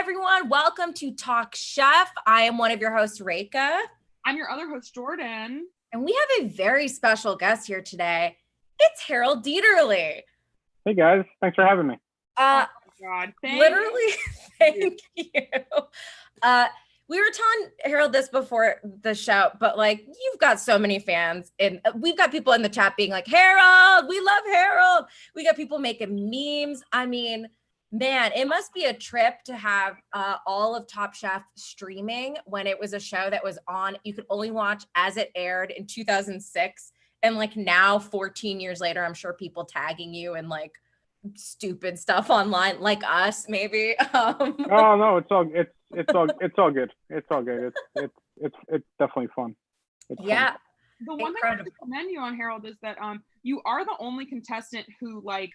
everyone. Welcome to Talk Chef. I am one of your hosts, Reka. I'm your other host, Jordan. And we have a very special guest here today. It's Harold Dieterle. Hey guys, thanks for having me. Oh my God. Thank you. We were telling Harold this before the show, but like, you've got so many fans, and we've got people in the chat being like, Harold, we love Harold. We got people making memes. I mean, man, it must be a trip to have all of Top Chef streaming when it was a show that was on. You could only watch as it aired in 2006. And like now, 14 years later, I'm sure people tagging you and like stupid stuff online, like us, maybe. Oh no, it's all good. It's all good. It's definitely fun. Yeah. Fun. The one thing I have to commend you on, Harold, is that you are the only contestant who, like,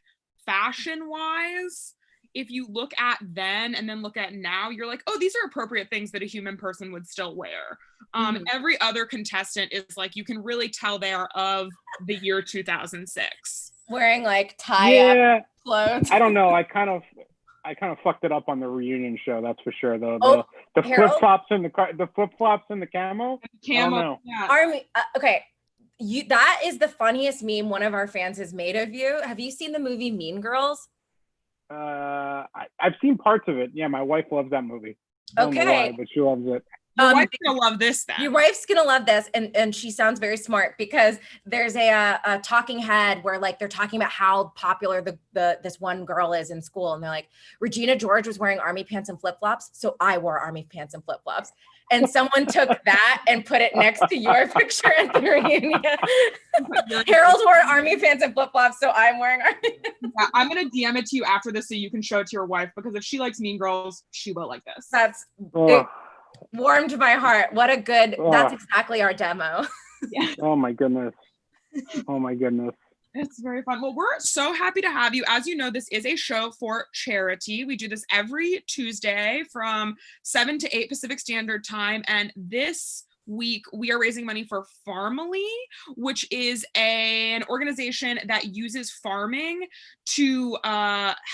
fashion-wise, if you look at then and then look at now, you're like, oh, these are appropriate things that a human person would still wear. Every other contestant is like, you can really tell they are of the year 2006. Wearing like tie-up clothes. I don't know. I kind of fucked it up on the reunion show. That's for sure. The flip flops and the camo. Camo. Yeah. Army. Okay. That is the funniest meme one of our fans has made of you. Have you seen the movie Mean Girls? I've seen parts of it. Yeah, my wife loves that movie. I don't know why, but she loves it. Your wife's gonna love this then. Your wife's gonna love this, and she sounds very smart because there's a talking head where like they're talking about how popular this one girl is in school, and they're like, Regina George was wearing army pants and flip-flops, so I wore army pants and flip-flops. And someone took that and put it next to your picture at the reunion. Harold wore army pants and flip-flops, so I'm wearing army pants. Yeah, I'm going to DM it to you after this so you can show it to your wife, because if she likes Mean Girls, she will like this. It warmed my heart. What a good, that's exactly our demo. Yeah. Oh my goodness. It's very fun. Well, we're so happy to have you. As you know, this is a show for charity. We do this every Tuesday from 7 to 8 Pacific Standard Time. And this week, we are raising money for Farmily, which is an organization that uses farming to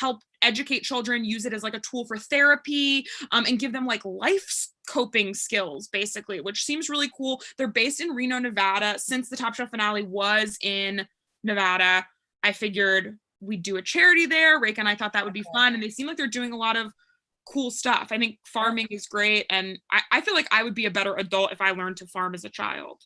help educate children, use it as like a tool for therapy, and give them like life coping skills, basically, which seems really cool. They're based in Reno, Nevada. Since the Top Chef finale was in Nevada, I figured we'd do a charity there. Rake and I thought that would be fun, and they seem like they're doing a lot of cool stuff. I think farming is great, and I feel like I would be a better adult if I learned to farm as a child.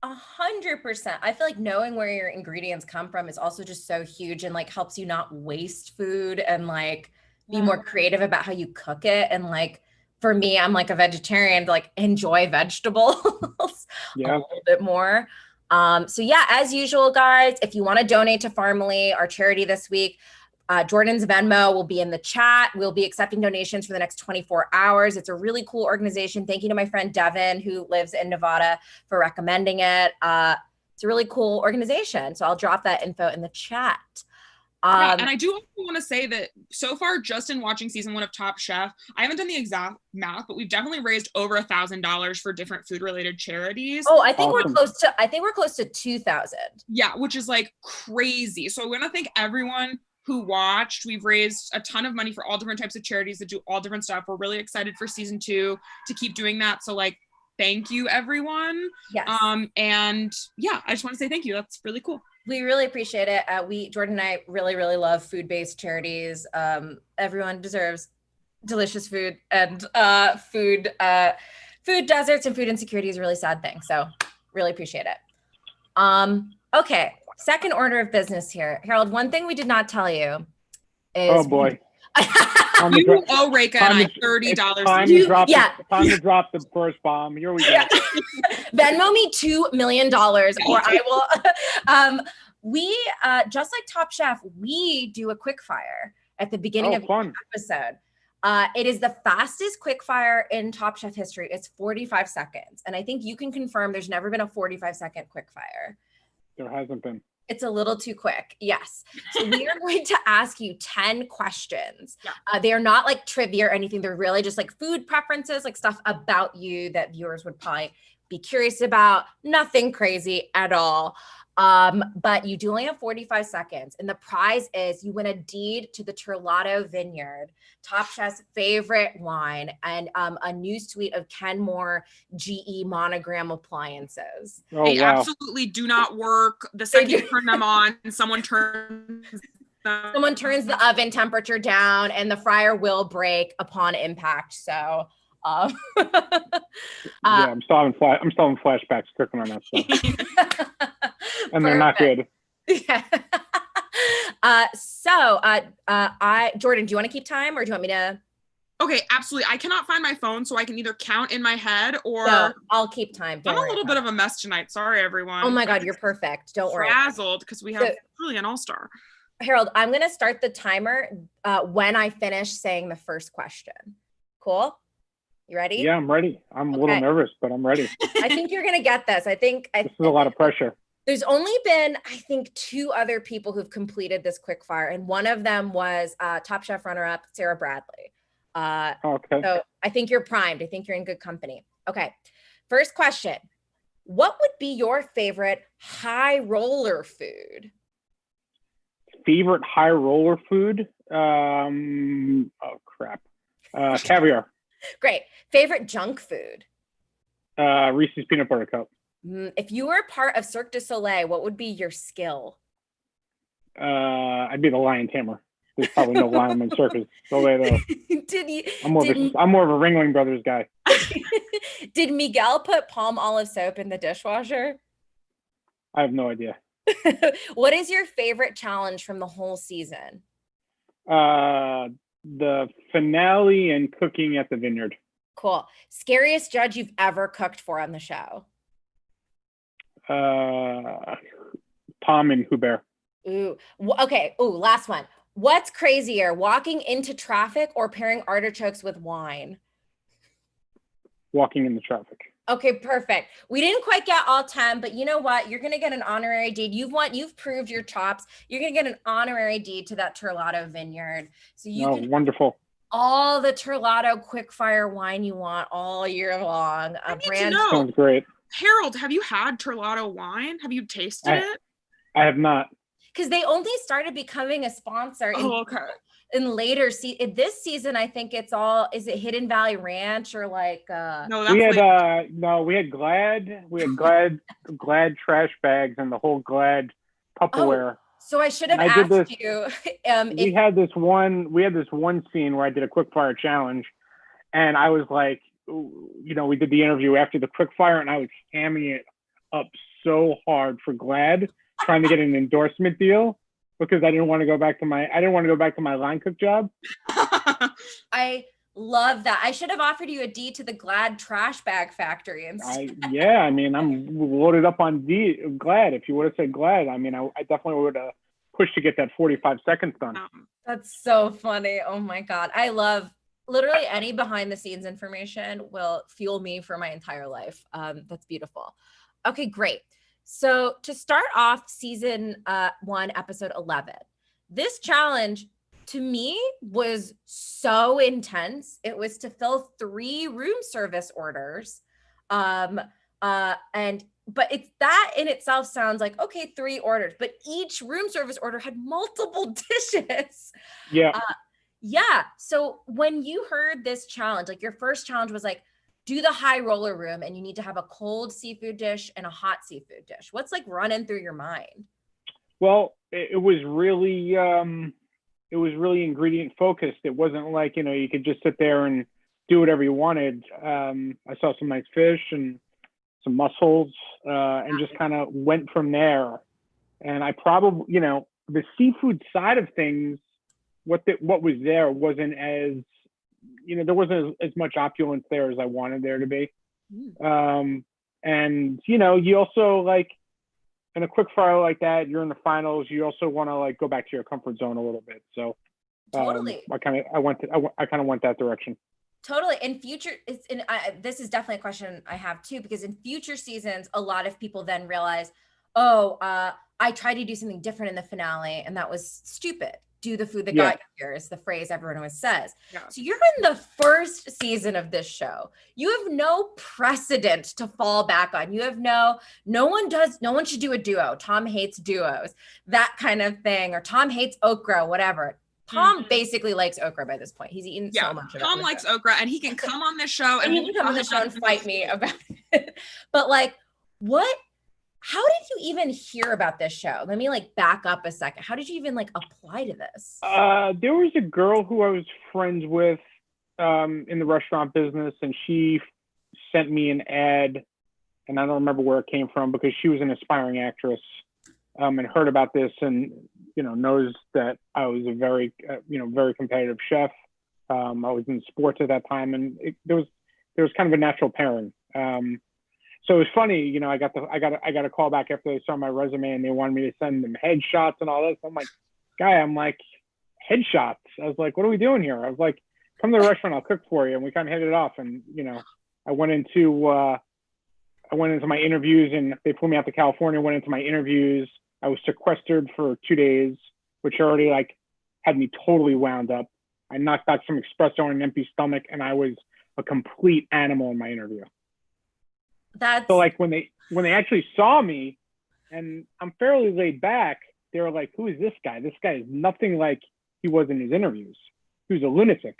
100%. I feel like knowing where your ingredients come from is also just so huge, and like helps you not waste food and like be more creative about how you cook it. And like for me, I'm like a vegetarian, to like enjoy vegetables a little bit more. So yeah, as usual, guys, if you want to donate to Farmily, our charity this week, Jordan's Venmo will be in the chat. We'll be accepting donations for the next 24 hours. It's a really cool organization. Thank you to my friend Devin, who lives in Nevada, for recommending it. It's a really cool organization. So I'll drop that info in the chat. And I do also want to say that so far, just in watching season 1 of Top Chef, I haven't done the exact math, but we've definitely raised over $1,000 for different food-related charities. Oh, I think we're close to 2,000. Yeah, which is like crazy. So I want to thank everyone who watched. We've raised a ton of money for all different types of charities that do all different stuff. We're really excited for season 2 to keep doing that. So like, thank you, everyone. Yes. And yeah, I just want to say thank you. That's really cool. We really appreciate it. Jordan and I really, really love food-based charities. Everyone deserves delicious food, and food deserts and food insecurity is a really sad thing. So really appreciate it. Okay, second order of business here. Harold, one thing we did not tell you is— Oh boy. You owe Reka and I $30. Time to drop the first bomb. Here we go. Yeah. Venmo me $2 million, or I will. We just like Top Chef, we do a quick fire at the beginning of each episode. It is the fastest quick fire in Top Chef history. It's 45 seconds, and I think you can confirm there's never been a 45-second quick fire. There hasn't been. It's a little too quick. Yes. So we are going to ask you 10 questions. Yeah. They are not like trivia or anything. They're really just like food preferences, like stuff about you that viewers would probably be curious about. Nothing crazy at all. But you do only have 45 seconds. And the prize is you win a deed to the Terlato Vineyard, Top Chef's favorite wine, and a new suite of Kenmore GE monogram appliances. They absolutely do not work. The second you turn them on, someone turns the oven temperature down and the fryer will break upon impact. So yeah, I'm still having flashbacks cooking on that stuff. And they're not good. Yeah. Jordan, do you want to keep time or do you want me to? Okay, absolutely. I cannot find my phone, so I can either count in my head or no, I'll keep time. I'm a little bit of a mess tonight. Sorry, everyone. Oh my God, you're perfect. Don't worry. Frazzled because we have really an all-star. Harold, I'm going to start the timer when I finish saying the first question. Cool? You ready? Yeah, I'm ready. I'm a little nervous, but I'm ready. I think you're going to get this. This is a lot of pressure. There's only been, I think, 2 other people who've completed this quickfire, and one of them was Top Chef runner-up Sarah Bradley. Okay. So I think you're primed. I think you're in good company. Okay. First question. What would be your favorite high roller food? Favorite high roller food? Caviar. Great. Favorite junk food? Reese's Peanut Butter Cup. If you were part of Cirque du Soleil, what would be your skill? I'd be the lion tamer. There's probably no lion in circus. I'm more of a Ringling Brothers guy. Did Miguel put palm olive soap in the dishwasher? I have no idea. What is your favorite challenge from the whole season? The finale and cooking at the vineyard. Cool. Scariest judge you've ever cooked for on the show? Tom and Hubert. Ooh. Okay. Ooh, last one. What's crazier, walking into traffic or pairing artichokes with wine? Walking in the traffic. Okay, perfect. We didn't quite get all 10, but you know what? You're going to get an honorary deed. You've proved your chops. You're going to get an honorary deed to that Terlato Vineyard. So you can wonderful. All the Terlato quickfire wine you want all year long. Sounds great. Harold, have you had Terlato wine? Have you tasted it? I have not. Because they only started becoming a sponsor in later this season. I think is it Hidden Valley Ranch or like we had Glad trash bags and the whole Glad Tupperware. So I should have asked you. We had this one scene where I did a quickfire challenge, and I was like, we did the interview after the quickfire, and I was hamming it up so hard for Glad, trying to get an endorsement deal because I didn't want to go back to my line cook job. I love that. I should have offered you a deed to the Glad trash bag factory instead. I'm loaded up on Glad. If you would have said Glad, I definitely would have pushed to get that 45 seconds done. That's so funny. Oh my God. I love literally any behind the scenes information will fuel me for my entire life. That's beautiful. Okay, great. So to start off season 1, episode 11, this challenge to me was so intense. It was to fill 3 room service orders. But it's that in itself sounds like, okay, 3 orders, but each room service order had multiple dishes. Yeah. Yeah. So when you heard this challenge, like your first challenge was like, do the high roller room and you need to have a cold seafood dish and a hot seafood dish. What's like running through your mind? Well, it was really ingredient focused. It wasn't like, you could just sit there and do whatever you wanted. I saw some nice fish and some mussels and just kind of went from there. And I probably, the seafood side of things, what was there wasn't as, there wasn't as much opulence there as I wanted there to be. And, you also like in a quick fire like that, you're in the finals, you also want to like go back to your comfort zone a little bit. So totally. I kind of went that direction. Totally. In future, this is definitely a question I have too, because in future seasons, a lot of people then realize, I tried to do something different in the finale and that was stupid. do the food that Yeah. got you here is the phrase everyone always says. Yeah. So you're in the first season of this show. You have no precedent to fall back on. You have no one should do a duo. Tom hates duos, that kind of thing, or Tom hates okra, whatever. Tom basically likes okra by this point. He's eaten so much of it. Tom likes okra, and he can come on this show and he can come on the show and fight me about it. But like, how did you even hear about this show? Let me like back up a second. How did you even like apply to this? There was a girl who I was friends with in the restaurant business, and she sent me an ad, and I don't remember where it came from because she was an aspiring actress and heard about this, and knows that I was a very very competitive chef. I was in sports at that time, and there was kind of a natural pairing. So it was funny, I got a call back after they saw my resume, and they wanted me to send them headshots and all this. I'm like, headshots. I was like, what are we doing here? I was like, come to the restaurant, I'll cook for you. And we kind of hit it off. And I went into my interviews, and they flew me out to California. Went into my interviews. I was sequestered for 2 days, which already like had me totally wound up. I knocked out some espresso on an empty stomach, and I was a complete animal in my interview. So like when they actually saw me, and I'm fairly laid back, they were like, who is this guy? This guy is nothing like he was in his interviews. He was a lunatic.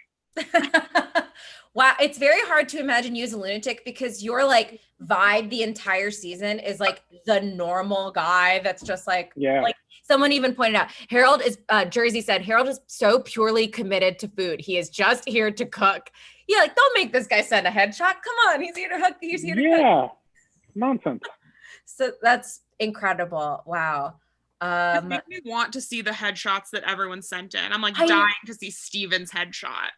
Wow. It's very hard to imagine you as a lunatic because your like vibe the entire season is like the normal guy that's just like, like someone even pointed out, Harold is, Jersey said, Harold is so purely committed to food. He is just here to cook. Yeah, like don't make this guy send a headshot. Come on, he's here to cook. He's here to cook. Yeah, nonsense. So that's incredible. Wow. It makes me want to see the headshots that everyone sent in. I'm like dying to see Steven's headshot.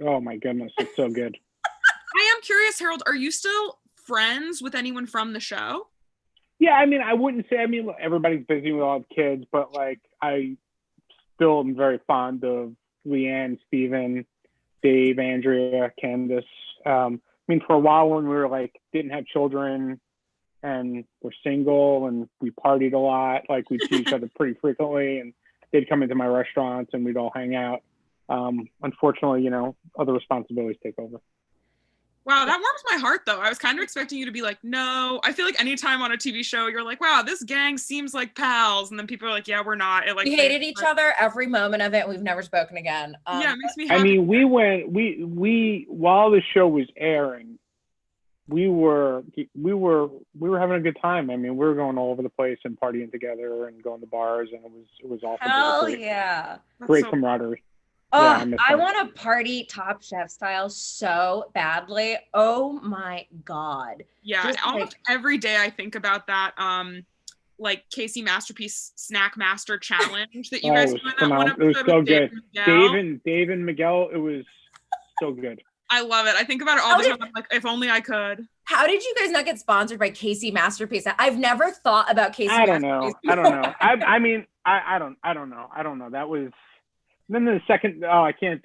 Oh my goodness, it's so good. I am curious, Harold, are you still friends with anyone from the show? Yeah, I mean, I wouldn't say, everybody's busy with all the kids, but like I still am very fond of Leanne, Steven, Dave, Andrea, Candace. For a while when we were like didn't have children and we're single and we partied a lot, like we'd see each other pretty frequently, and they'd come into my restaurants and we'd all hang out. Unfortunately, other responsibilities take over. Wow, that warms my heart though. I was kind of expecting you to be like, no. I feel like anytime on a TV show, you're like, wow, this gang seems like pals. And then people are like, yeah, we're not. We hated each other every moment of it. We've never spoken again. Yeah, it makes me happy. We while the show was airing, we were having a good time. We were going all over the place and partying together and going to bars, and it was awesome. Hell yeah. Great camaraderie. Oh, yeah, I want to party Top Chef style so badly. Oh my God. Yeah, just almost every day I think about that like Casey Masterpiece Snack Master Challenge that you guys did that one episode. It was so good. Dave and Miguel, it was so good. I love it. I think about it all the time. I'm like, if only I could. How did you guys not get sponsored by Casey Masterpiece? I've never thought about Casey Masterpiece. I don't know. I don't know. That was. Then the second, I can't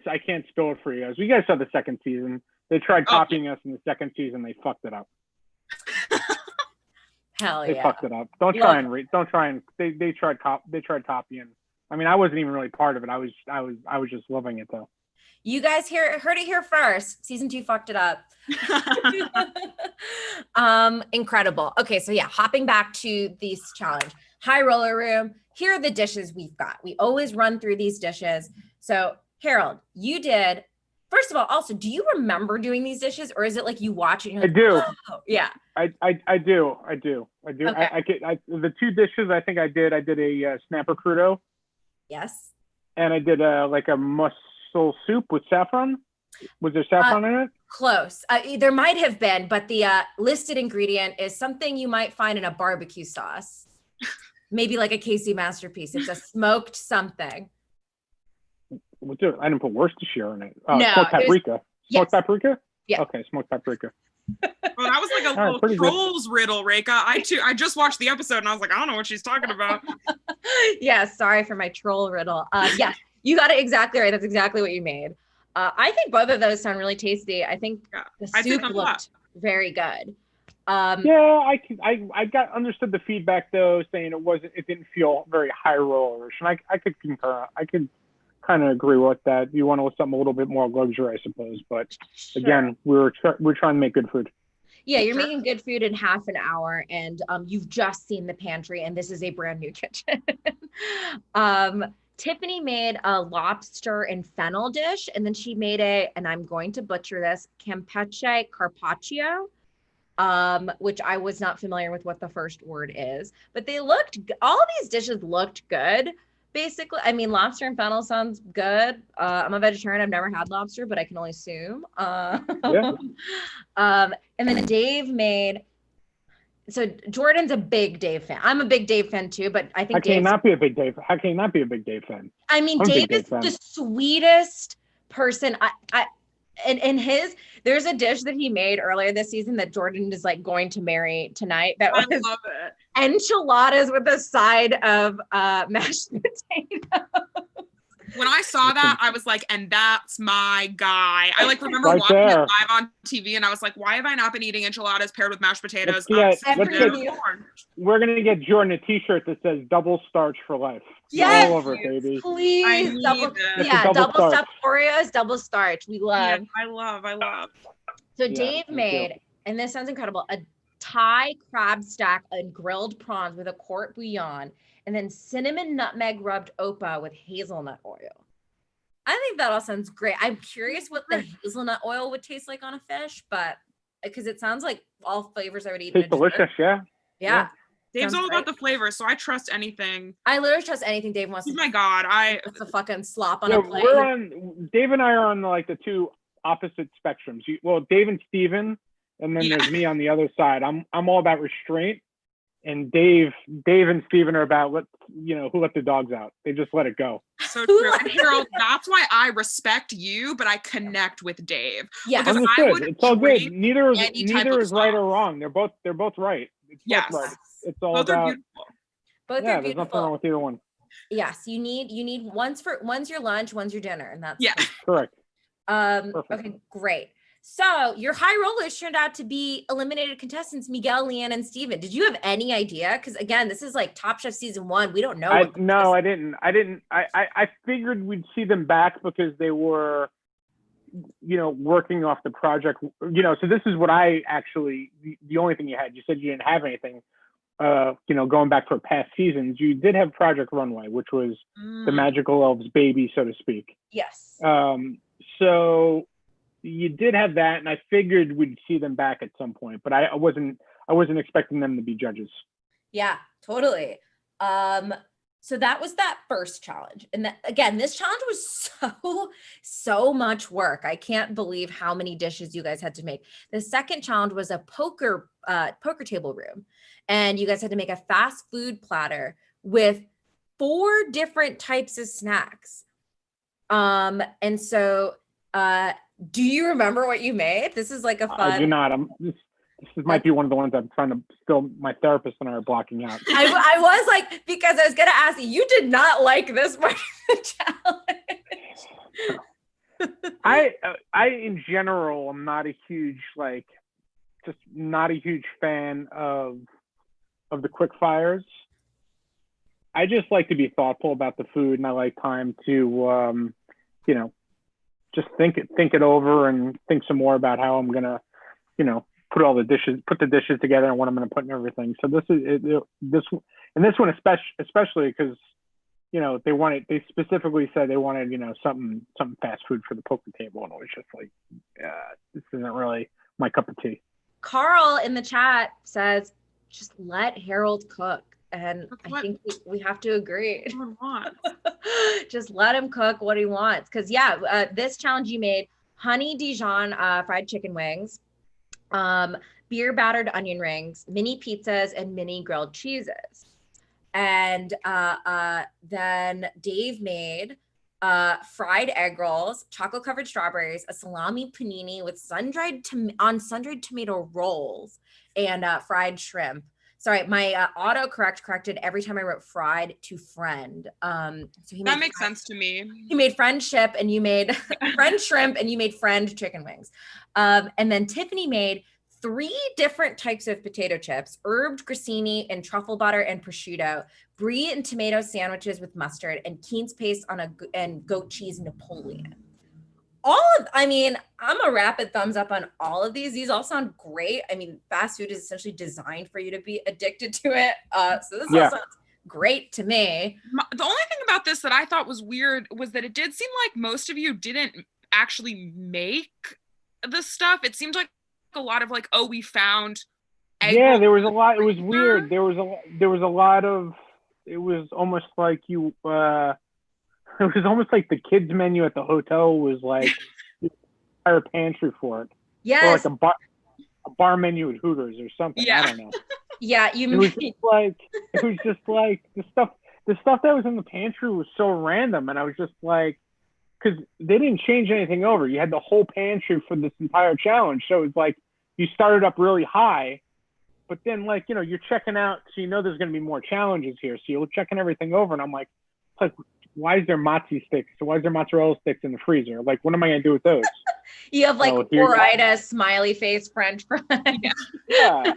spill it for you guys. You guys saw the second season. They tried copying us in the second season. They fucked it up. Hell yeah. They fucked it up. Don't try and they tried copying. I wasn't even really part of it. I was just loving it though. You guys heard it here first. Season 2 fucked it up. Incredible. Okay, so yeah, hopping back to this challenge. High roller room. Here are the dishes we've got. We always run through these dishes. So Harold, you did. First of all, also, do you remember doing these dishes, or is it like you watch it and you're like, I do. Oh, yeah. I do. Okay. The 2 dishes I think I did a snapper crudo. Yes. And I did a mussel soup with saffron. Was there saffron in it? Close. There might have been, but the listed ingredient is something you might find in a barbecue sauce. Maybe like a Casey Masterpiece. It's a smoked something. I didn't put Worcestershire in it. No, smoked paprika. Yes. Smoked paprika? Yeah. Okay, smoked paprika. Well, that was like a little trolls riddle, Reka. I just watched the episode and I was like, I don't know what she's talking about. Yeah, sorry for my troll riddle. Yeah, you got it exactly right. That's exactly what you made. I think both of those sound really tasty. I think the soup looked very good. I understood the feedback though, saying it didn't feel very high rollerish, and I could concur. kind of agree with that. You want to something a little bit more luxury, I suppose. But again, we're trying to make good food. Yeah, you're making good food in half an hour, and you've just seen the pantry, and this is a brand new kitchen. Tiffany made a lobster and fennel dish, and then she made and I'm going to butcher this, campeche carpaccio, which I was not familiar with what the first word is, but all of these dishes looked good. Basically, I mean, lobster and fennel sounds good. I'm a vegetarian. I've never had lobster, but I can only assume. And then Dave made, so Jordan's a big Dave fan. I'm a big Dave fan too, but I think How can you not be a big Dave fan? I mean, Dave is the sweetest person. There's a dish that he made earlier this season that Jordan is like going to marry tonight. That was I love it. Enchiladas with a side of mashed potatoes. When I saw that, I was like, and that's my guy. I like remember Right watching there. it live on TV, and I was like, why have I not been eating enchiladas paired with mashed potatoes? We're gonna get Jordan a T-shirt that says "Double Starch for Life." Yes, all over it, baby. Please, double stuffed Oreos, double starch. We love. Yeah, I love. So Dave made, and this sounds incredible, a Thai crab stack and grilled prawns with a court bouillon, and then cinnamon nutmeg rubbed opa with hazelnut oil. I think that all sounds great. I'm curious what the hazelnut oil would taste like on a fish, but because it sounds like all flavors I would eat. Tastes delicious, yeah. Dave's all about the flavors, so I trust anything. I literally trust anything Dave wants. Oh my God, it's a fucking slop on a plate. Dave and I are on like the two opposite spectrums. Dave and Steven, and then there's me on the other side. I'm all about restraint, and Dave and Steven are about who let the dogs out. They just let it go. So true. And Harold, that's why I respect you, but I connect with Dave. Yeah, it's all good. Neither is right or wrong. They're both right. It's both right. It's all both about. Are beautiful. Both are beautiful. There's nothing wrong with either one. Yes, you need one's your lunch, one's your dinner, and that's correct. Okay, great. So your high rollers turned out to be eliminated contestants, Miguel, Leanne, and Steven. Did you have any idea? Because again, this is like Top Chef season 1. We don't know. I didn't. I figured we'd see them back because they were, working off the project. So this is what the only thing you had. You said you didn't have anything. Going back for past seasons, you did have Project Runway, which was the Magical Elves baby, so to speak. Yes. So you did have that, and I figured we'd see them back at some point, but I wasn't expecting them to be judges. Yeah, totally. So that was that first challenge. And again, this challenge was so much work. I can't believe how many dishes you guys had to make. The second challenge was a poker table room. And you guys had to make a fast food platter with 4 different types of snacks. And so do you remember what you made? This is like a fun. I do not. This might be one of the ones I'm trying to still. My therapist and I are blocking out. I was like, because I was gonna ask you. You did not like this part of the challenge. I in general am not a huge fan of the quick fires. I just like to be thoughtful about the food, and I like time to just think it over and think some more about how I'm gonna put the dishes together and what I'm gonna put in everything. So this one especially because they specifically said they wanted something fast food for the poker table, and it was just like this isn't really my cup of tea. Carl in the chat says just let Harold cook. And I think we have to agree. Just let him cook what he wants. Because, this challenge you made, honey Dijon fried chicken wings, beer battered onion rings, mini pizzas, and mini grilled cheeses. And then Dave made fried egg rolls, chocolate covered strawberries, a salami panini with sun-dried tomato rolls, and fried shrimp. Sorry, my autocorrect corrected every time I wrote fried to friend. So that makes sense to me. You made friendship and you made friend shrimp and you made friend chicken wings. And then Tiffany made 3 different types of potato chips, herbed grissini and truffle butter and prosciutto brie and tomato sandwiches with mustard, and Keen's paste and goat cheese Napoleon. I'm a rapid thumbs up on all of these. These all sound great. I mean, fast food is essentially designed for you to be addicted to it. So this all sounds great to me. The only thing about this that I thought was weird was that it did seem like most of you didn't actually make the stuff. It seemed like a lot of like, oh, we found egg rolls. There was a lot. It was weird. There was a lot of, it was almost like you, it was almost like the kids menu at the hotel was like the entire pantry for it. Yes. Or like a bar menu at Hooters or something. Yeah. I don't know. Yeah, it was just like the stuff that was in the pantry was so random, and I was just like, because they didn't change anything over. You had the whole pantry for this entire challenge, so it was like you started up really high, but then like you're checking out, so there's going to be more challenges here, so you're checking everything over, and I'm like, why is there mozzie sticks? Why is there mozzarella sticks in the freezer? Like, what am I going to do with those? You have like Ore-ida smiley face French fries. Yeah.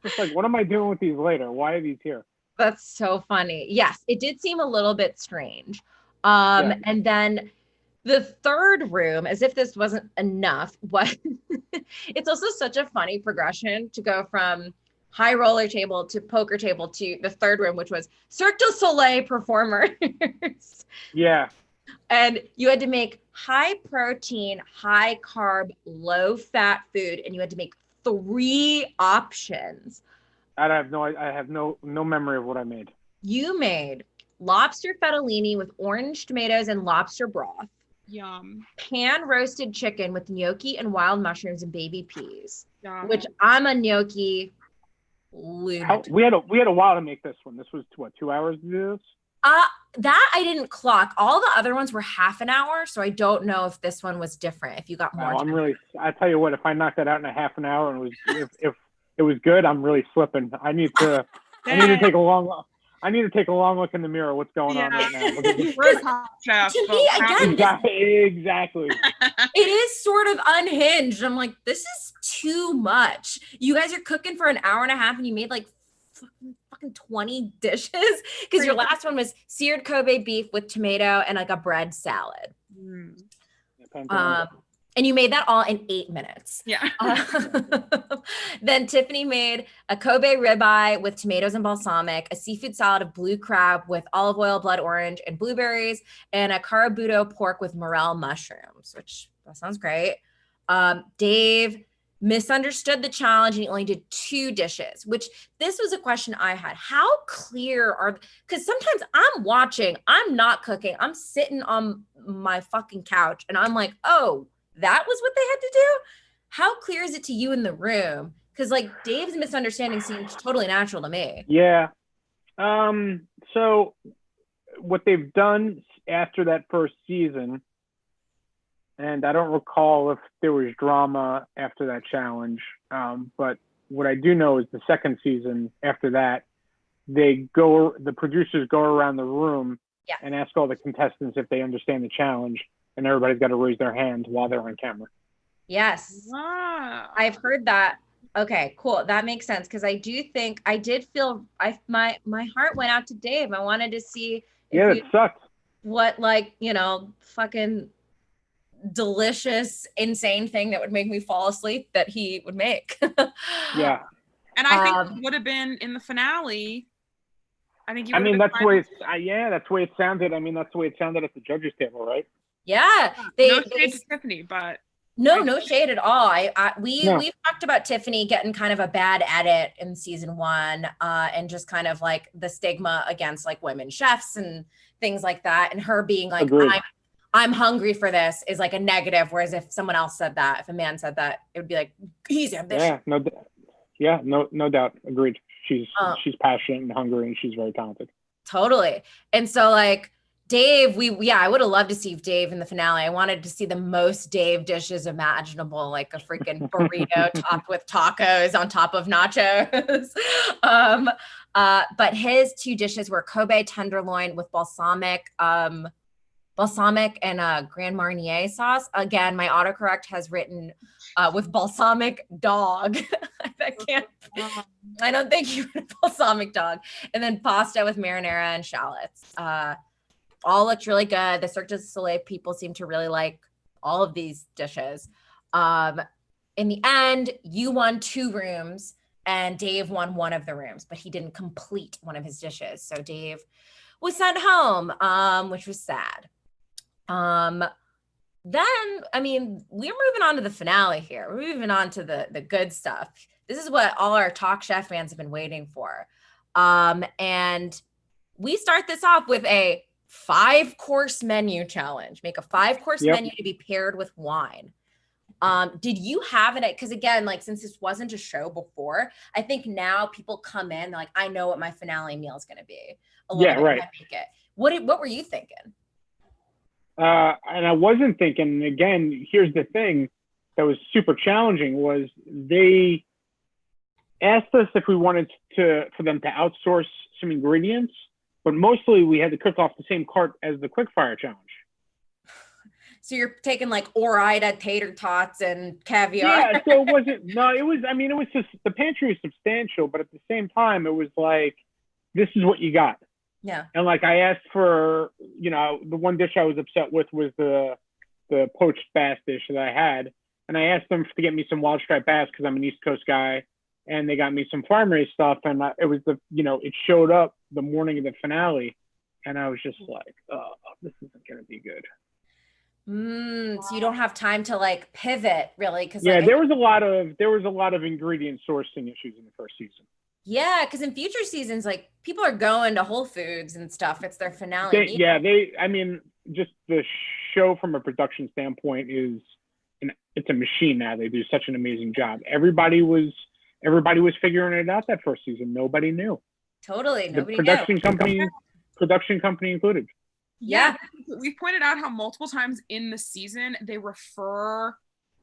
Just like, what am I doing with these later? Why are these here? That's so funny. Yes, it did seem a little bit strange. And then the third room, as if this wasn't enough, it's also such a funny progression to go from high roller table to poker table to the third room, which was Cirque du Soleil performers. Yeah. And you had to make high protein, high carb, low fat food, and you had to make 3 options. I have no memory of what I made. You made lobster fettuccine with orange tomatoes and lobster broth. Yum. Pan roasted chicken with gnocchi and wild mushrooms and baby peas. Yum. Which I'm a gnocchi lunatic. We had a while to make this one. This was what, 2 hours to do this? That I didn't clock. All the other ones were half an hour, so I don't know if this one was different. If you got more. I tell you what, if I knocked that out in a half an hour and if it was good, I'm really slipping. I need to take a long look in the mirror. What's going on right now? We're Top Chef. To me, again, exactly. It is sort of unhinged. I'm like, this is too much. You guys are cooking for an hour and a half, and you made like fucking 20 dishes because your last one was seared Kobe beef with tomato and like a bread salad. And you made that all in 8 minutes. Yeah. Then Tiffany made a Kobe ribeye with tomatoes and balsamic, a seafood salad of blue crab with olive oil, blood orange, and blueberries, and a carabuto pork with morel mushrooms, which that sounds great. Dave misunderstood the challenge and he only did 2 dishes, which this was a question I had. How clear because sometimes I'm watching, I'm not cooking, I'm sitting on my fucking couch and I'm like, oh, that was what they had to do? How clear is it to you in the room? Because like Dave's misunderstanding seems totally natural to me. Yeah. So what they've done after that first season, and I don't recall if there was drama after that challenge, but what I do know is the second season after that, the producers go around the room and ask all the contestants if they understand the challenge, and everybody's got to raise their hand while they're on camera. Yes. Wow. I've heard that. Okay, cool. That makes sense. Because I did feel my heart went out to Dave. I wanted to see it sucked. What fucking delicious, insane thing that would make me fall asleep that he would make. Yeah. And I think it would have been in the finale. I think that's the way it sounded. I mean, that's the way it sounded at the judges table, right? Yeah. No shade to Tiffany, but no shade at all. We've talked about Tiffany getting kind of a bad edit in season 1, and just kind of like the stigma against like women chefs and things like that, and her being like, I'm hungry for this is like a negative. Whereas if someone else said that, if a man said that, it would be like, he's ambitious. No doubt. Agreed. She's passionate and hungry, and she's very talented. Totally. And so like Dave, I would have loved to see Dave in the finale. I wanted to see the most Dave dishes imaginable, like a freaking burrito topped with tacos on top of nachos. But his 2 dishes were Kobe tenderloin with balsamic and Grand Marnier sauce. Again, my autocorrect has written with balsamic dog. I that can't. I don't think you would balsamic dog. And then pasta with marinara and shallots. All looked really good. The Cirque du Soleil people seem to really like all of these dishes. In the end, you won 2 rooms and Dave won one of the rooms, but he didn't complete one of his dishes. So Dave was sent home, which was sad. Then, I mean, we're moving on to the finale here. We're moving on to the good stuff. This is what all our Talk Chef fans have been waiting for. And we start this off with a 5-course menu challenge. Make a 5-course menu to be paired with wine. Did you have it? Because again, like since this wasn't a show before, I think now people come in, they're like, I know what my finale meal is going to be. Right. I make it. What were you thinking? And I wasn't thinking, and again, here's the thing that was super challenging was they asked us if we wanted for them to outsource some ingredients, but mostly we had to cook off the same cart as the quickfire challenge. So you're taking like Ore-Ida tater tots and caviar. Yeah, so it was just, the pantry was substantial, but at the same time, it was like, this is what you got. Yeah. And like I asked for, the one dish I was upset with was the poached bass dish that I had. And I asked them to get me some wild striped bass because I'm an East Coast guy. And they got me some farm raised stuff. And it was it showed up the morning of the finale. And I was just like, oh, this isn't going to be good. So you don't have time to like pivot really. Cause there was a lot of ingredient sourcing issues in the first season. Yeah, because in future seasons, like people are going to Whole Foods and stuff. It's their finale. Just the show from a production standpoint it's a machine now. They do such an amazing job. Everybody was figuring it out that first season. Nobody knew. Totally. Nobody knew. Production company included. Yeah. We've pointed out how multiple times in the season they refer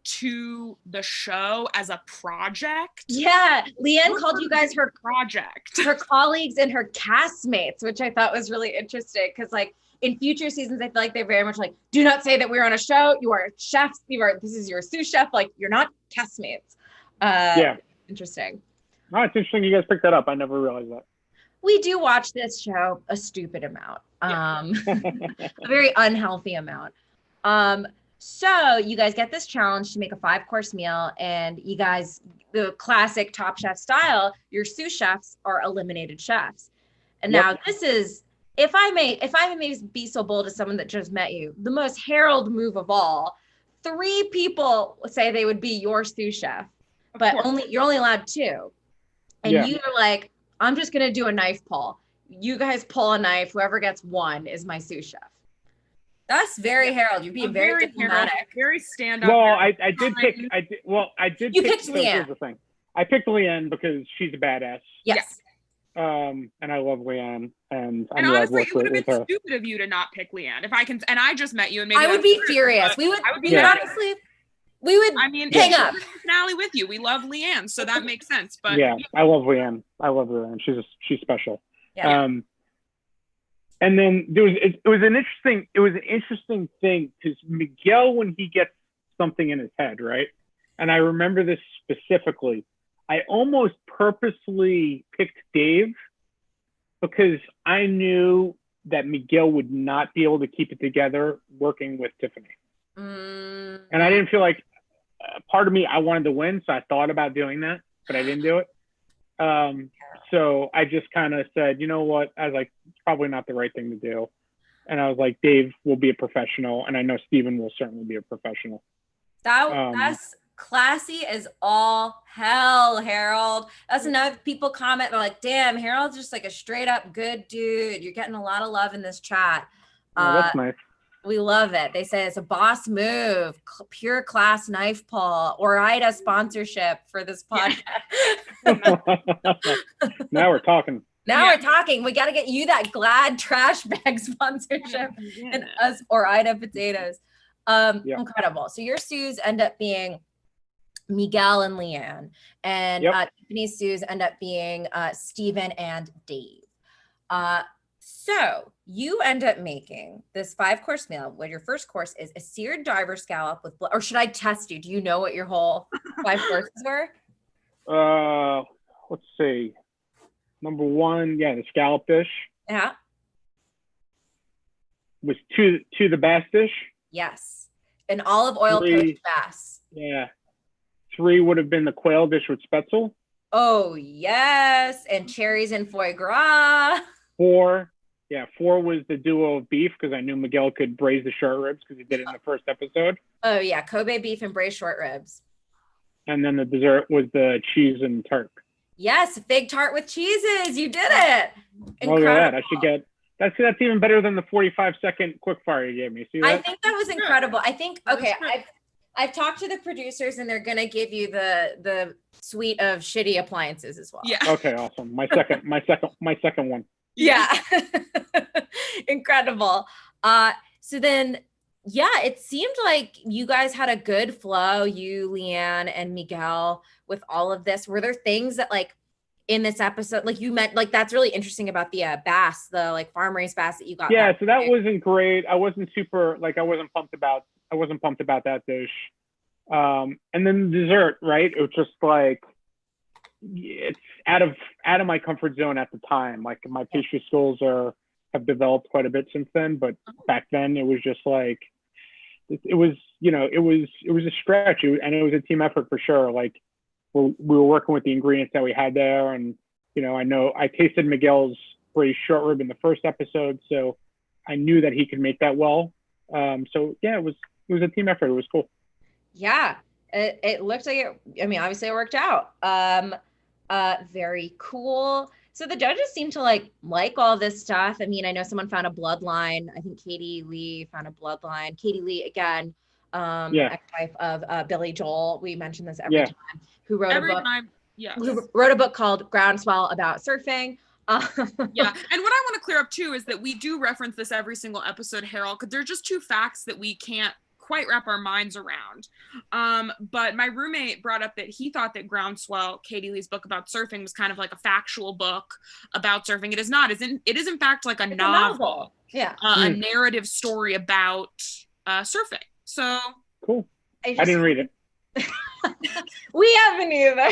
to the show as a project. Yeah. Leanne called you guys her project, her colleagues and her castmates, which I thought was really interesting because like in future seasons, I feel like they're very much like, do not say that we're on a show. You are chefs. This is your sous chef. Like you're not castmates. Interesting. Oh, it's interesting you guys picked that up. I never realized that. We do watch this show a stupid amount, a very unhealthy amount. So you guys get this challenge to make a 5-course meal, and you guys, the classic Top Chef style, your sous chefs are eliminated chefs. And now this is, if I may be so bold as someone that just met you, the most heralded move of all. 3 people say they would be your sous chef, but you're only allowed 2. And you're like, I'm just going to do a knife pull. You guys pull a knife. Whoever gets 1 is my sous chef. That's very Harold. You're being very diplomatic. Very stand-up. Well, I did pick. You picked Leanne. Here's the thing. I picked Leanne because she's a badass. Yes. And I love Leanne. And honestly, it would have been stupid of you to not pick Leanne. If I can, and I just met you, and maybe I would be furious. Honestly. We would hang up. Finale with you. We love Leanne, so that makes sense. But I love Leanne. She's special. Yeah. And then it was an interesting thing because Miguel, when he gets something in his head, right? And I remember this specifically. I almost purposely picked Dave because I knew that Miguel would not be able to keep it together working with Tiffany. And I didn't feel like part of me, I wanted to win. So I thought about doing that, but I didn't do it. So I just kind of said, you know what? I was like, it's probably not the right thing to do. And I was like, Dave will be a professional. And I know Steven will certainly be a professional. That's classy as all hell, Harold. That's another people comment. They're like, damn, Harold's just like a straight up good dude. You're getting a lot of love in this chat. That's nice. We love it. They say it's a boss move, pure class knife pull, Ore-Ida sponsorship for this podcast. Now we're talking. We're talking. We got to get you that Glad trash bag sponsorship and us Ore-Ida potatoes. Incredible. So your sous end up being Miguel and Leanne, and Tiffany's sous end up being Steven and Dave. So you end up making this 5-course meal where your first course is a seared diver scallop with or should I test you? Do you know what your whole 5 courses were? Let's see. Number one, yeah, the scallop dish Yeah. was to the bass dish. Yes. An olive oil Three, poached bass. yeah. Three would have been the quail dish with spetzel. Oh, yes. And cherries and foie gras. Four, yeah, four was the duo of beef because I knew Miguel could braise the short ribs because he did it in the first episode. Oh, yeah. Kobe beef and braised short ribs. And then the dessert was the cheese and tart. Yes. Fig tart with cheeses. You did it. Look at that. I should get that's even better than the 45-second quick fire you gave me. See that? I think that was incredible. I think, okay, That was I've talked to the producers and they're going to give you the suite of shitty appliances as well. Yeah. Okay, awesome. My second one. Yeah. Incredible. So then, yeah, it seemed like you guys had a good flow, you, Leanne, and Miguel, with all of this. Were there things that, like, in this episode, like you meant, like, that's really interesting about the bass, the like farm raised bass that you got? Yeah, so that wasn't great. I wasn't super, like, I wasn't pumped about that dish. And then the dessert, right? It was just like, it's out of my comfort zone at the time. Like, my pastry skills have developed quite a bit since then, but back then it was just like, it was a stretch, and it was a team effort for sure. Like, we were working with the ingredients that we had there, and I know I tasted Miguel's braised short rib in the first episode, so I knew that he could make that well. So yeah, it was a team effort. It was cool. Yeah, it looked like it. I mean, obviously it worked out. Very cool. So the judges seem to like all this stuff. I mean, I know someone found a bloodline. I think Katie Lee found a bloodline. Katie Lee, again, ex-wife of Billy Joel. We mention this every time. Who wrote a book? Yes. Who wrote a book called Groundswell about surfing. Yeah. And what I want to clear up too is that we do reference this every single episode, Harold, because they're just two facts that we can't quite wrap our minds around. But my roommate brought up that he thought that Groundswell, Katie Lee's book about surfing, was kind of like a factual book about surfing. It is not. It is in fact like a novel. Yeah. A narrative story about surfing. So cool. I didn't read it. We haven't either.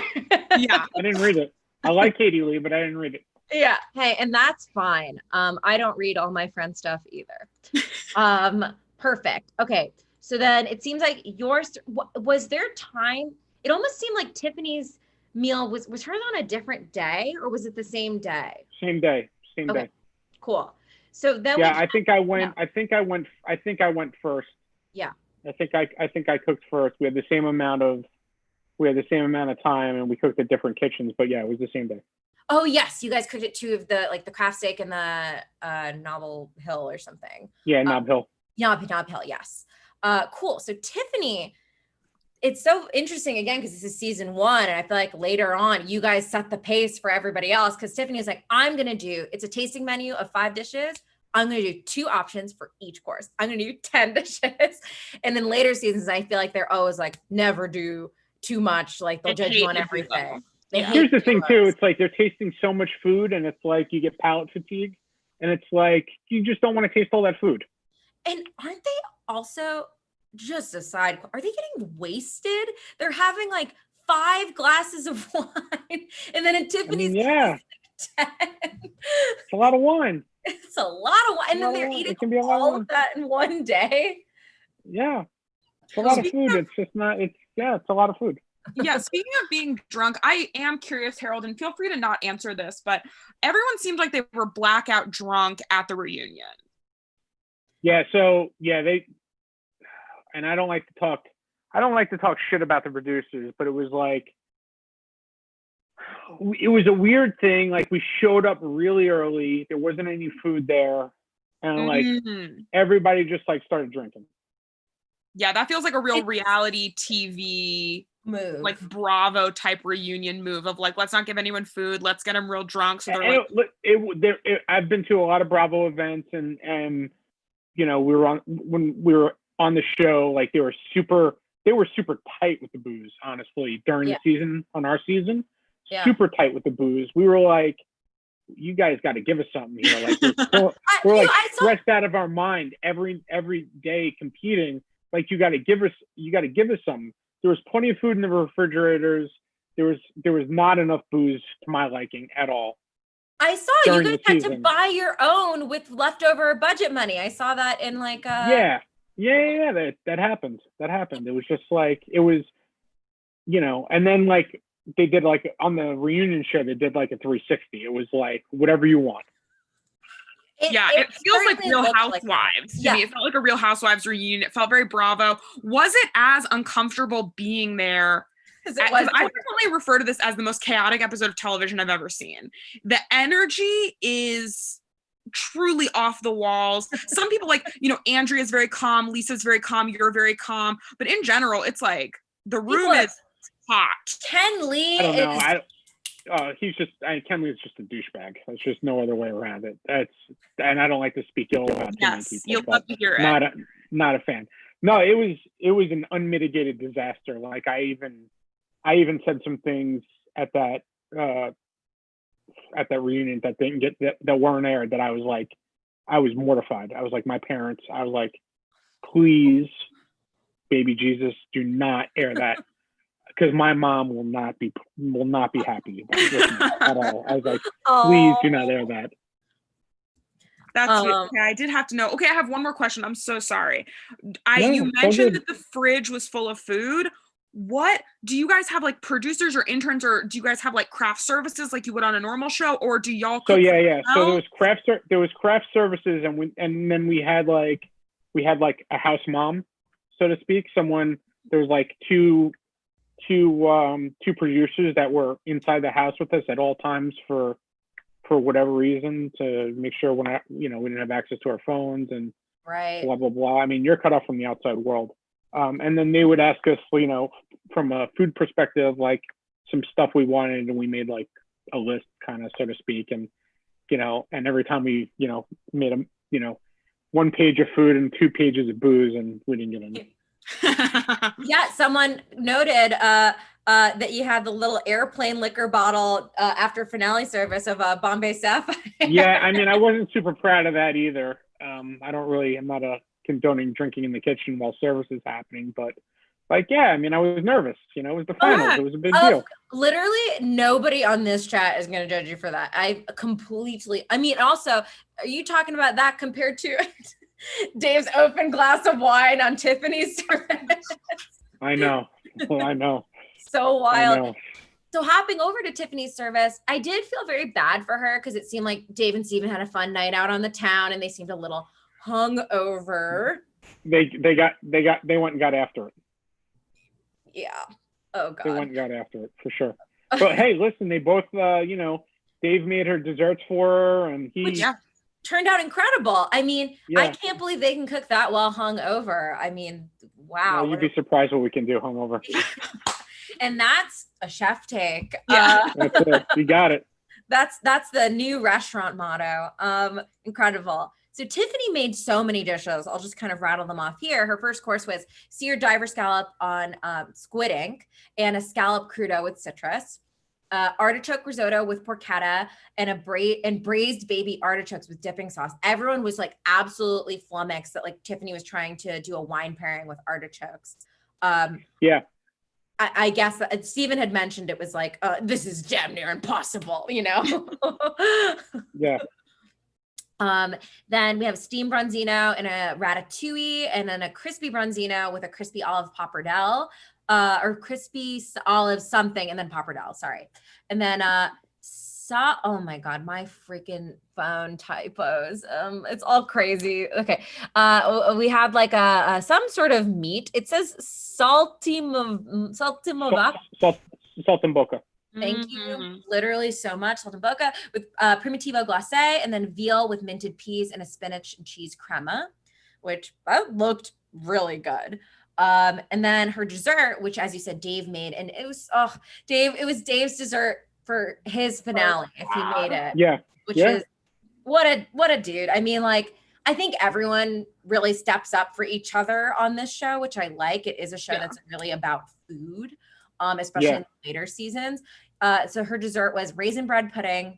Yeah. I didn't read it. I like Katie Lee, but I didn't read it. Yeah. Hey, and that's fine. I don't read all my friend stuff either. Perfect. Okay. So then it seems like yours, was there time? It almost seemed like Tiffany's meal was hers on a different day, or was it the same day? Same day. Okay. Cool. So then I think I went first. Yeah. I think I cooked first. We had the same amount of time, and we cooked at different kitchens, but yeah, it was the same day. Oh yes, you guys cooked at two of the craft steak and the Novel Hill or something. Yeah, Nob Hill. Nob Hill, yes. Cool. So Tiffany, it's so interesting again because this is season 1, and I feel like later on you guys set the pace for everybody else because Tiffany is like, it's a tasting menu of 5 dishes. I'm going to do 2 options for each course. I'm going to do 10 dishes. And then later seasons, I feel like they're always like, never do too much. Like they'll judge you on everything. Here's the thing too. It's like they're tasting so much food, and it's like you get palate fatigue, and it's like you just don't want to taste all that food. And aren't they also, just a side, are they getting wasted? They're having like 5 glasses of wine, and then in Tiffany's, yeah, like 10. It's a lot of wine. It's a lot of wine, and then they're eating all of that in one day. Yeah, it's a lot of food. It's just not. It's a lot of food. Yeah, speaking of being drunk, I am curious, Harold, and feel free to not answer this, but everyone seemed like they were blackout drunk at the reunion. Yeah, so they, and I don't like to talk shit about the producers, but it was a weird thing. Like, we showed up really early, there wasn't any food there, and everybody just started drinking. Yeah, that feels like a real reality TV move, like Bravo type reunion move of like, let's not give anyone food, let's get them real drunk. So I've been to a lot of Bravo events, and when we were on the show, like they were super tight with the booze, honestly, during the season, on our season. Super tight with the booze. We were like, you guys got to give us something here. Like we're stressed out of our mind every day competing. Like, you got to give us something. There was plenty of food in the refrigerators. there was not enough booze to my liking at all. I saw you During guys the had to season. buy your own with leftover budget money. I saw that in like Yeah. That happened. That happened. It was just like, it was, you know, and then like they did like on the reunion show, they did like a 360. It was like whatever you want. It feels like certainly Real looked like Housewives that. to me. It felt like a Real Housewives reunion. It felt very Bravo. Was it as uncomfortable being there? Because I definitely refer to this as the most chaotic episode of television I've ever seen. The energy is truly off the walls. Some people, like, you know, Andrea's very calm, Lisa's very calm, you're very calm. But in general, it's like the room is hot. Ken Lee I don't know. Ken Lee is just a douchebag. There's just no other way around it. And I don't like to speak ill about too many people. You'll love to hear it. Not a fan. No, it was an unmitigated disaster. Like I even said some things at that reunion that didn't get that weren't aired, that I was mortified. I was like, my parents, I was like, please, baby Jesus, do not air that. Because my mom will not be happy with me at all. I was like, please do not air that. That's okay. I did have to know. Okay, I have one more question. I'm so sorry. You mentioned that the fridge was full of food. What do you guys have, like producers or interns, or do you guys have like craft services like you would on a normal show, or do y'all cook? So there was craft services, and then we had like a house mom, so to speak. There was like two producers that were inside the house with us at all times for whatever reason, to make sure we didn't have access to our phones and blah blah blah. I mean, you're cut off from the outside world. And then they would ask us, you know, from a food perspective, like some stuff we wanted, and we made like a list, kind of, so to speak. And, you know, and every time we, you know, made a, you know, 1 page of food and 2 pages of booze, and we didn't get any. Yeah, someone noted that you had the little airplane liquor bottle after finale service of Bombay Sapphire. Yeah, I mean, I wasn't super proud of that either. I'm not condoning drinking in the kitchen while service is happening, but like, yeah, I mean, I was nervous. You know, it was the finals. It was a big deal. Literally nobody on this chat is going to judge you for that. I mean, also, are you talking about that compared to Dave's open glass of wine on Tiffany's service? I know. So wild. So hopping over to Tiffany's service, I did feel very bad for her, because it seemed like Dave and Steven had a fun night out on the town, and they seemed a little hungover. They went and got after it. Yeah. Oh God. They went and got after it for sure. But hey, listen, they both, you know, Dave made her desserts for her, and he turned out incredible. I mean, I can't believe they can cook that well hungover. I mean, wow. Well, you'd be surprised what we can do hungover. And that's a chef take. Yeah, that's it. You got it. That's the new restaurant motto. Incredible. So Tiffany made so many dishes. I'll just kind of rattle them off here. Her first course was seared diver scallop on squid ink, and a scallop crudo with citrus. Artichoke risotto with porchetta, and braised baby artichokes with dipping sauce. Everyone was like absolutely flummoxed that like Tiffany was trying to do a wine pairing with artichokes. I guess that Steven had mentioned it was like, this is damn near impossible, you know? Yeah. Then we have steamed bronzino and a ratatouille, and then a crispy bronzino with a crispy olive pappardelle, or crispy olive something, and then pappardelle, sorry. And then oh my God, my freaking phone typos. It's all crazy. Okay. We had like some sort of meat. It says saltimbocca. Thank you literally so much. Saltimbocca with primitivo glacé, and then veal with minted peas and a spinach and cheese crema, which looked really good. And then her dessert, which, as you said, Dave made, and it was Dave's dessert for his finale if he made it. Yeah. Which is what a dude. I mean, like, I think everyone really steps up for each other on this show, which I like. It is a show that's really about food, especially in the later seasons. So her dessert was raisin bread pudding,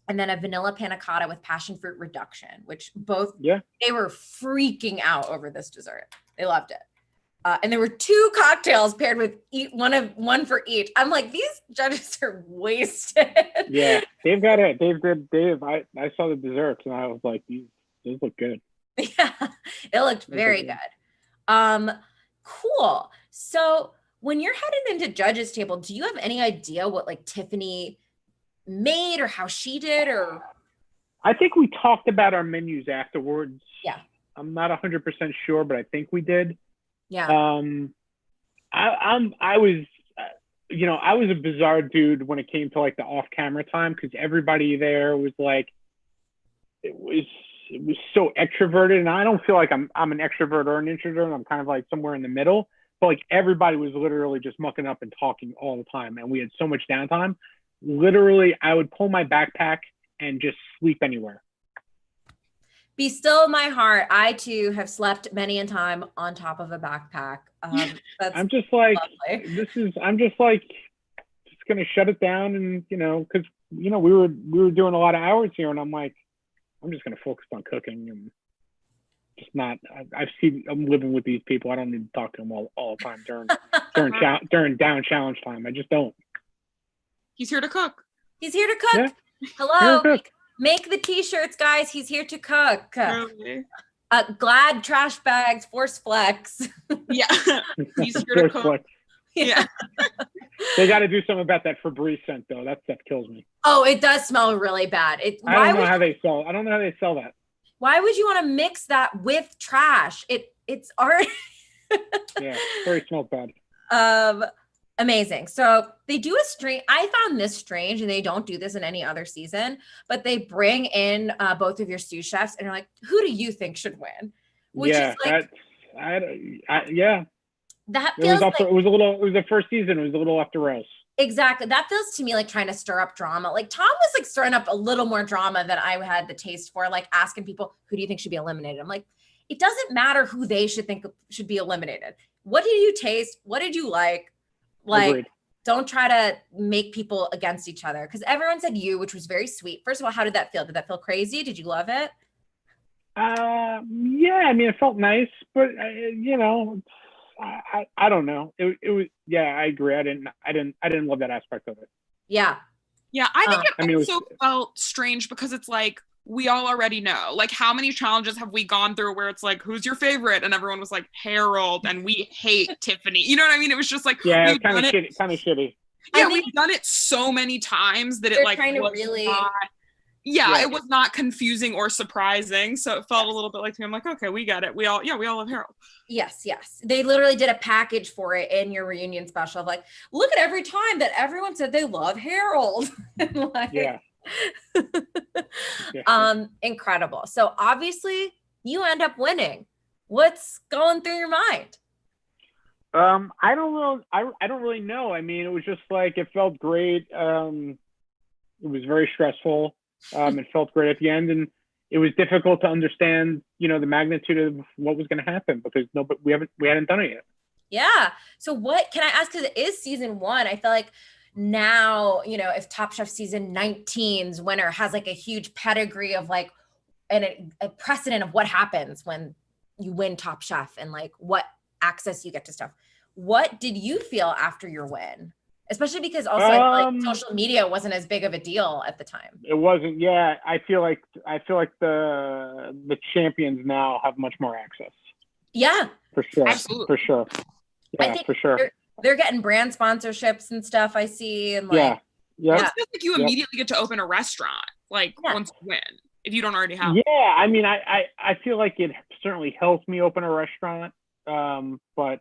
and then a vanilla panna cotta with passion fruit reduction, which both they were freaking out over this dessert. They loved it. And there were 2 cocktails paired with one for each. I'm like, these judges are wasted. Yeah, Dave got it. Dave. I saw the desserts and I was like, these look good. Yeah, it looked very good. Cool. So when you're headed into judges table, do you have any idea what like Tiffany made or how she did? Or I think we talked about our menus afterwards. Yeah. I'm not 100% sure, but I think we did. Yeah. I was, I was a bizarre dude when it came to like the off-camera time, because everybody there was like, it was so extroverted, and I don't feel like I'm an extrovert or an introvert. I'm kind of like somewhere in the middle. But like everybody was literally just mucking up and talking all the time, and we had so much downtime. Literally, I would pull my backpack and just sleep anywhere. Be still my heart. I too have slept many a time on top of a backpack. I'm just like, lovely. I'm just like, just gonna shut it down, and because we were doing a lot of hours here, and I'm like, I'm just gonna focus on cooking and just not. I'm living with these people. I don't need to talk to them all the time during down challenge time. I just don't. He's here to cook. He's here to cook. Yeah. Hello. Here to cook. Make the t-shirts, guys. He's here to cook. Really? Glad trash bags, Force Flex. Yeah. He's here to cook. Yeah. They got to do something about that Febreze scent, though. That stuff kills me. Oh, it does smell really bad. I don't know how they sell that. Why would you want to mix that with trash? It's art. Yeah, very smells bad. Amazing. So they do I found this strange, and they don't do this in any other season, but they bring in both of your sous chefs and you're like, who do you think should win? Which is like, that feels it was the first season. It was a little off the rails. Exactly. That feels to me like trying to stir up drama. Like Tom was like stirring up a little more drama than I had the taste for, like asking people, who do you think should be eliminated? I'm like, it doesn't matter who they should think should be eliminated. What did you taste? What did you like? Like, Agreed. Don't try to make people against each other, because everyone said you, which was very sweet. First of all, how did that feel? Did that feel crazy? Did you love it? Yeah, I mean, it felt nice, but I don't know. It was, yeah, I agree. I didn't love that aspect of it. Yeah. Yeah, I think it also felt strange because it's like, we all already know. Like, how many challenges have we gone through where it's like, who's your favorite? And everyone was like, Harold, and we hate Tiffany. You know what I mean? It was just like, yeah, it's kind of shitty. Yeah, we've done it so many times that it like was really not, it was not confusing or surprising. So it felt a little bit like to me. I'm like, okay, we get it. We all love Harold. Yes. They literally did a package for it in your reunion special of like, look at every time that everyone said they love Harold. Like, yeah. Incredible. So obviously you end up winning. What's going through your mind? I don't know. I don't really know. I mean, it was just like, it felt great. It was very stressful. It felt great at the end, and it was difficult to understand, the magnitude of what was going to happen, because we hadn't done it yet. Yeah. So what can I ask? Because it is season 1. I feel like now, if Top Chef season 19's winner has like a huge pedigree of like a precedent of what happens when you win Top Chef and like what access you get to stuff. What did you feel after your win? Especially because also like social media wasn't as big of a deal at the time. It wasn't. Yeah, I feel like the champions now have much more access. Yeah, for sure. Absolutely. For sure. Yeah, I think for sure. They're getting brand sponsorships and stuff. I see, and like, yeah. It feels like you immediately get to open a restaurant, like once you win, if you don't already have. Yeah, I mean, I feel like it certainly helped me open a restaurant, but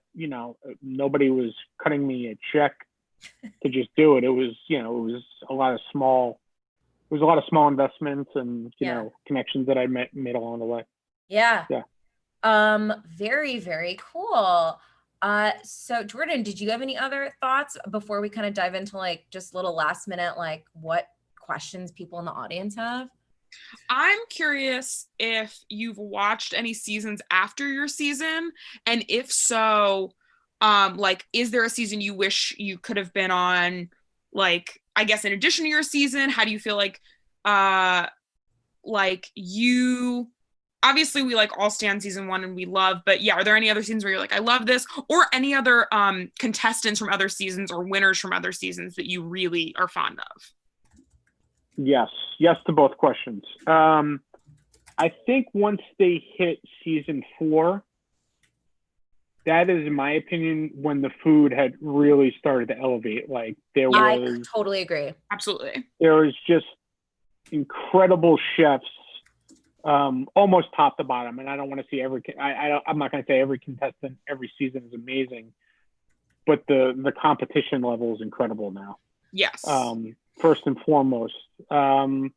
nobody was cutting me a check to just do it. It was a lot of small investments and connections that I made along the way. Yeah. Very, very cool. So Jordan, did you have any other thoughts before we kind of dive into like just little last minute, like what questions people in the audience have? I'm curious if you've watched any seasons after your season, and if so, like, is there a season you wish you could have been on? Like, I guess in addition to your season, how do you feel like you obviously we like all stand season 1 and we love, but yeah, are there any other seasons where you're like, I love this, or any other contestants from other seasons or winners from other seasons that you really are fond of? Yes to both questions. I think once they hit season 4, that is, in my opinion, when the food had really started to elevate. Like I totally agree. Absolutely. There was just incredible chefs, almost top to bottom. And I don't want to see I'm not going to say every contestant every season is amazing, but the competition level is incredible now. Yes. First and foremost. And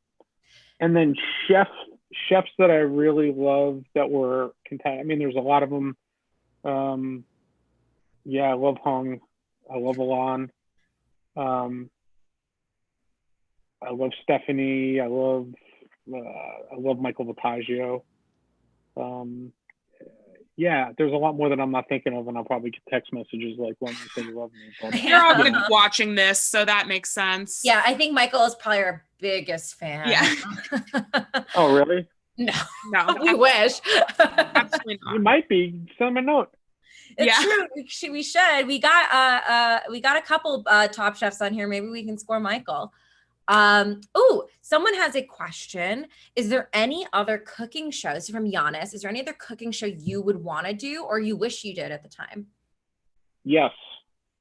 then chefs that I really love that were I mean, there's a lot of them. I love Hung. I love Alon. I love Stephanie. I love Michael Vitaggio. There's a lot more that I'm not thinking of, and I'll probably get text messages like, "When you say you love me." But, they're all going to be watching this, so that makes sense. Yeah, I think Michael is probably our biggest fan. Yeah. Oh, really? No, we wish. Absolutely not. You might be. Send him a note. It's true. We should. We got a couple top chefs on here. Maybe we can score Michael. Someone has a question. Is there any other cooking shows from Giannis? Is there any other cooking show you would want to do or you wish you did at the time? Yes.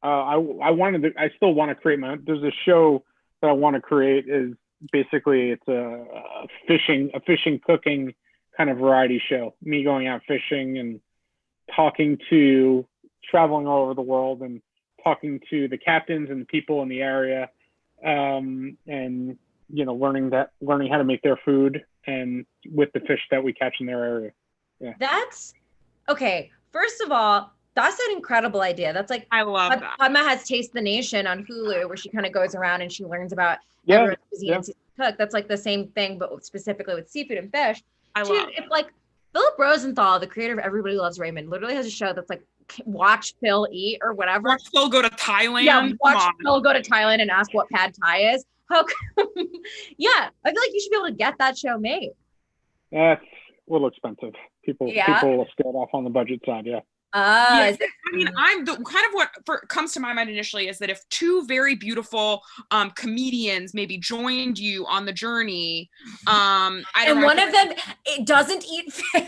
I still want to create there's a show that I want to create. Is basically it's a fishing cooking kind of variety show. Me going out fishing and traveling all over the world and talking to the captains and people in the area, and learning how to make their food and with the fish that we catch in their area. Yeah. That's okay. First of all, that's an incredible idea. That's like, I love that. Padma has Taste the Nation on Hulu, where she kind of goes around and she learns about everyone's cuisine and cook. That's like the same thing, but specifically with seafood and fish. If like Philip Rosenthal, the creator of Everybody Loves Raymond, literally has a show that's like, watch Phil eat or whatever. Watch Phil go to Thailand. Yeah, watch Phil go to Thailand and ask what pad thai is. How come? Yeah, I feel like you should be able to get that show made. That's a little expensive. People will start off on the budget side. Yeah. I mean, what comes to my mind initially is that if two very beautiful comedians maybe joined you on the journey, one of them it doesn't eat fish.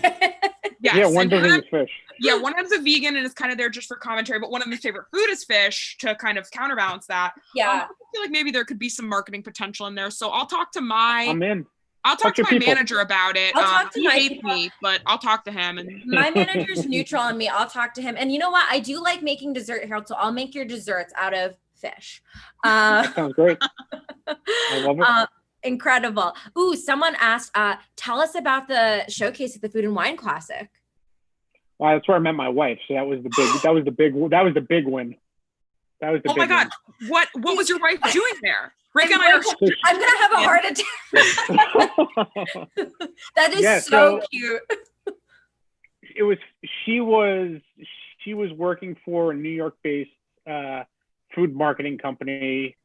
Yes, yeah, one doesn't eat fish. Yeah, one of them's a vegan and is kind of there just for commentary, but one of them's favorite food is fish to kind of counterbalance that. Yeah, I feel like maybe there could be some marketing potential in there. So I'll talk to my manager about it. He hates me, but I'll talk to him. And my manager's neutral on me. I'll talk to him. And you know what? I do like making dessert, Harold. So I'll make your desserts out of fish. That sounds great. I love it. Incredible. Ooh, someone asked, tell us about the showcase at the Food and Wine Classic. Well, that's where I met my wife. So that was the big win. Oh my God. What was your wife doing there? Rick and I'm going to have a heart attack. That is so cute. She was working for a New York-based food marketing company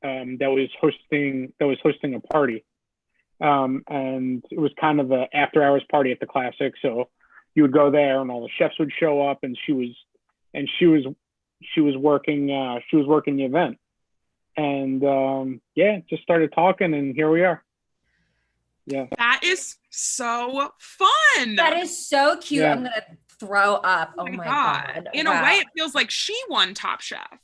that was hosting a party. And it was kind of an after-hours party at the Classic. So you would go there, and all the chefs would show up, and she was working the event. And just started talking, and here we are. Yeah, that is so fun. That is so cute. Yeah. I'm gonna throw up. Oh my God. In a way, it feels like she won Top Chef.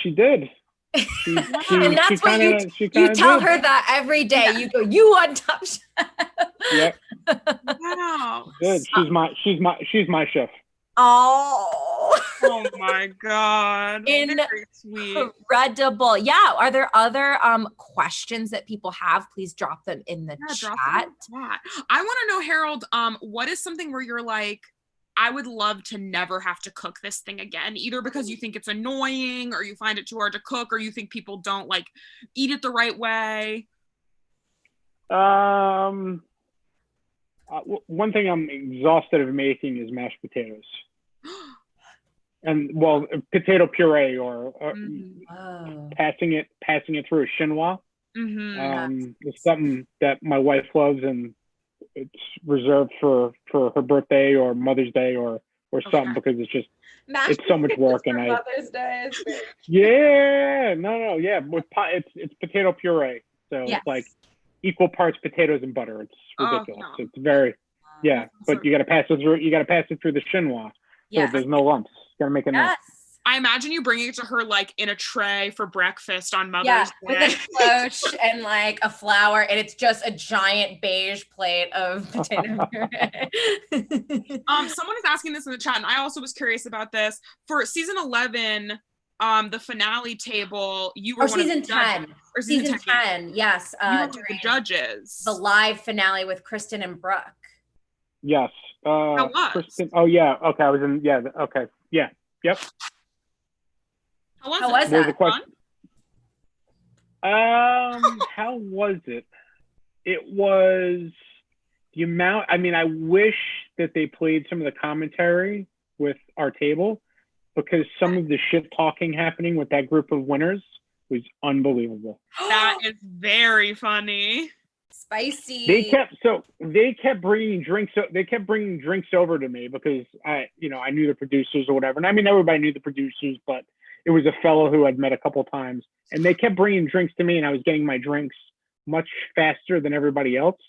She did. And that's what you tell her that every day. Yeah. You go, you won Top Chef. Yep. Wow. Good. She's my chef. Oh my God. Incredible. Yeah. Are there other questions that people have? Please drop them in the chat. I want to know, Harold, what is something where you're like, I would love to never have to cook this thing again, either because you think it's annoying or you find it too hard to cook or you think people don't like eat it the right way? One thing I'm exhausted of making is mashed potatoes. And potato puree or passing it through a chinois. Mm-hmm. It's something that my wife loves, and it's reserved for her birthday or Mother's Day or something, because it's so much work. And Mother's Day is very with it's potato puree, so yes. it's like equal parts potatoes and butter. It's ridiculous. No. It's very but you got to pass it through. You got to pass it through the chinois, so there's no lumps. You got to make it nice. I imagine you bringing it to her like in a tray for breakfast on Mother's Day. With a cloche and like a flour, and it's just a giant beige plate of potato puree. Someone is asking this in the chat, and I also was curious about this. For season 11, the finale table, you were or season 10. Or season 10, yes. You were the judges. The live finale with Kristen and Brooke. Yes. How was? Kristen, oh yeah. Okay, I was in. Yeah. Okay. Yeah. Yep. How was that? How was it? It was the amount. I mean, I wish that they played some of the commentary with our table, because some of the shit talking happening with that group of winners was unbelievable. That is very funny. Spicy. They kept bringing drinks. They kept bringing drinks over to me, because I knew the producers or whatever. And I mean, everybody knew the producers, but it was a fellow who I'd met a couple of times, and they kept bringing drinks to me, and I was getting my drinks much faster than everybody else.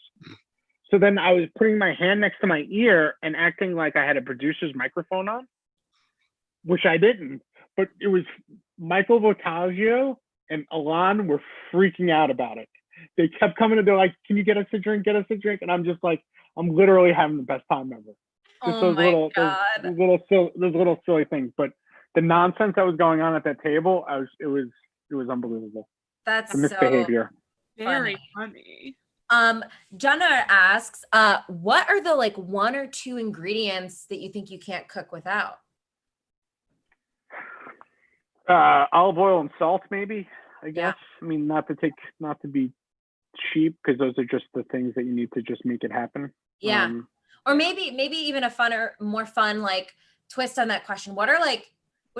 So then I was putting my hand next to my ear and acting like I had a producer's microphone on, which I didn't. But it was Michael Votaggio and Alon were freaking out about it. They kept coming and they're like, "Can you get us a drink? Get us a drink?" And I'm just like, I'm literally having the best time ever. Just those little silly things, but the nonsense that was going on at that table, it was unbelievable. That's the misbehavior. Very funny. Jenna asks, what are the like 1 or 2 ingredients that you think you can't cook without? Olive oil and salt, maybe, I guess. Yeah. I mean, not to be cheap, because those are just the things that you need to just make it happen. Yeah. Or maybe even a more fun like twist on that question. What are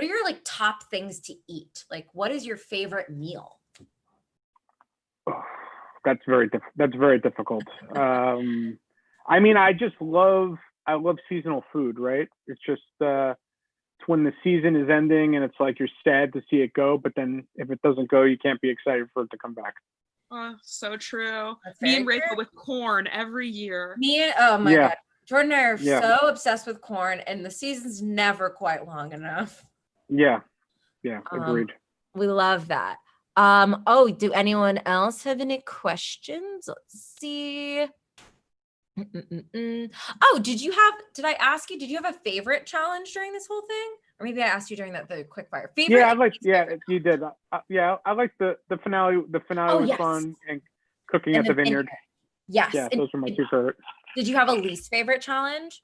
your like top things to eat? Like, what is your favorite meal? Oh, that's very difficult. I mean, I love seasonal food, right? It's just it's when the season is ending and it's like you're sad to see it go, but then if it doesn't go, you can't be excited for it to come back. Oh, so true. That's Me and very Rachel true. with corn every year. Oh my God. Jordan and I are so obsessed with corn, and the season's never quite long enough. Yeah, agreed. We love that. Do anyone else have any questions? Let's see. Oh, did I ask you, did you have a favorite challenge during this whole thing? Or maybe I asked you during the quick fire. Favorite? You did. I liked the finale. The finale was fun, and cooking at the vineyard. Yes. Yeah, those were my 2 favorites. Did you have a least favorite challenge?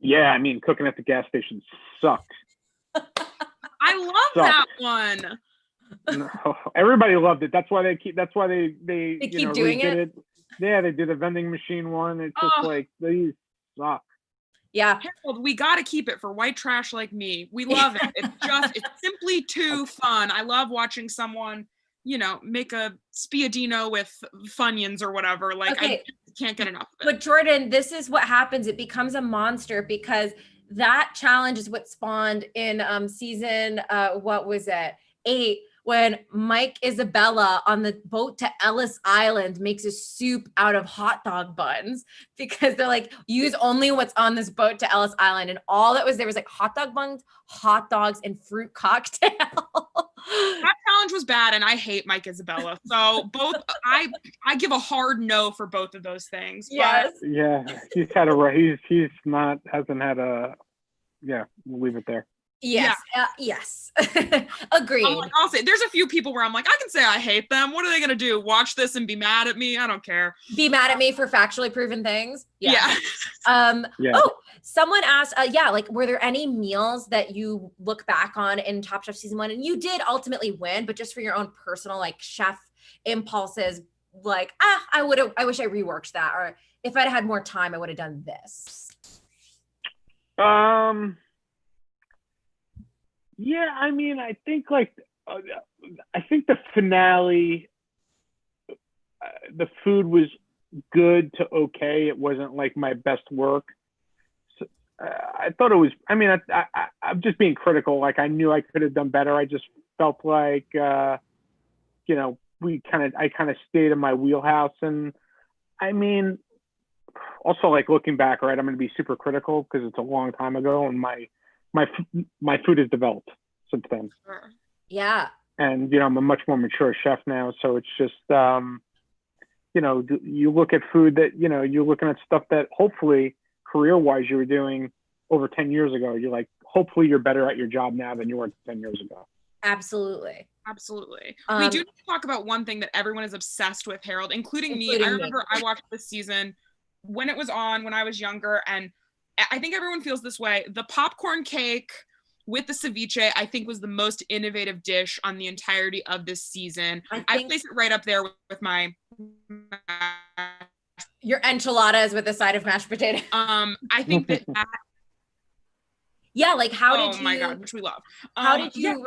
Yeah, I mean, cooking at the gas station sucked. I love that one. No, everybody loved it. That's why they keep doing it. Yeah, they did a vending machine one. It's just like, these suck. Yeah. Harold, we got to keep it for white trash like me. We love it. It's simply too fun. I love watching someone, make a spiadino with Funyuns or whatever. Like, okay. I can't get enough of it. But Jordan, this is what happens. It becomes a monster, because that challenge is what spawned in season, 8, when Mike Isabella on the boat to Ellis Island makes a soup out of hot dog buns, because they're like, use only what's on this boat to Ellis Island. And all that was there was like hot dog buns, hot dogs, and fruit cocktail. That challenge was bad, and I hate Mike Isabella. So both, I give a hard no for both of those things. Yes. Yeah, he's hasn't had a. Yeah, we'll leave it there. Yes. Yes. Agreed. I'll say there's a few people where I'm like, I can say I hate them. What are they gonna do? Watch this and be mad at me? I don't care. Be mad at me for factually proven things. Yeah. Oh, someone asked, like, were there any meals that you look back on in Top Chef season 1, and you did ultimately win, but just for your own personal like chef impulses, like, I wish I reworked that, or if I'd had more time, I would have done this. Yeah, I mean, I think the finale, the food was good to okay. It wasn't like my best work. So, I thought it was. I mean, I'm just being critical. Like I knew I could have done better. I just felt like I kind of stayed in my wheelhouse. And I mean, also like looking back, right? I'm going to be super critical because it's a long time ago, and my food has developed since then. Sure. Yeah. And I'm a much more mature chef now, so it's just you look at food that you're looking at stuff that hopefully career-wise you were doing over 10 years ago. You're like, hopefully you're better at your job now than you were 10 years ago. Absolutely. We do need to talk about one thing that everyone is obsessed with, Harold, including me. I remember I watched this season when it was on when I was younger, and I think everyone feels this way. The popcorn cake with the ceviche, I think, was the most innovative dish on the entirety of this season. I place it right up there with my your enchiladas with a side of mashed potato. I think that yeah, like how did you? Oh my God, which we love. How did you